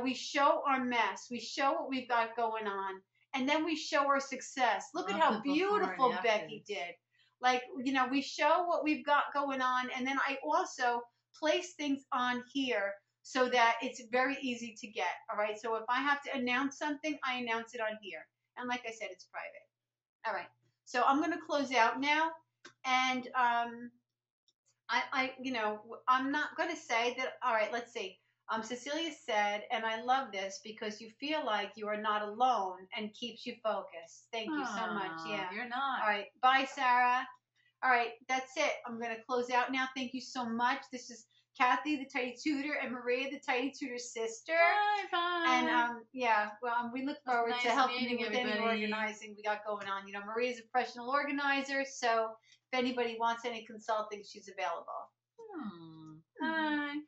We show our mess, we show what we've got going on, and then we show our success. Look at how beautiful Becky did. Like, we show what we've got going on, and then I also place things on here so that it's very easy to get. All right, so if I have to announce something, I announce it on here. And like I said, it's private. All right, so I'm going to close out now, and I'm not going to say that. All right, let's see. Cecilia said, and I love this because you feel like you are not alone and keeps you focused. Thank you so much. Yeah. You're not. All right. Bye, Sarah. All right. That's it. I'm going to close out now. Thank you so much. This is Kathy, the Tidy Tutor, and Maria, the Tidy Tutor sister. Bye. And we look forward to helping you with everybody. any organizing we got going on. Maria's a professional organizer, so if anybody wants any consulting, she's available. Hi.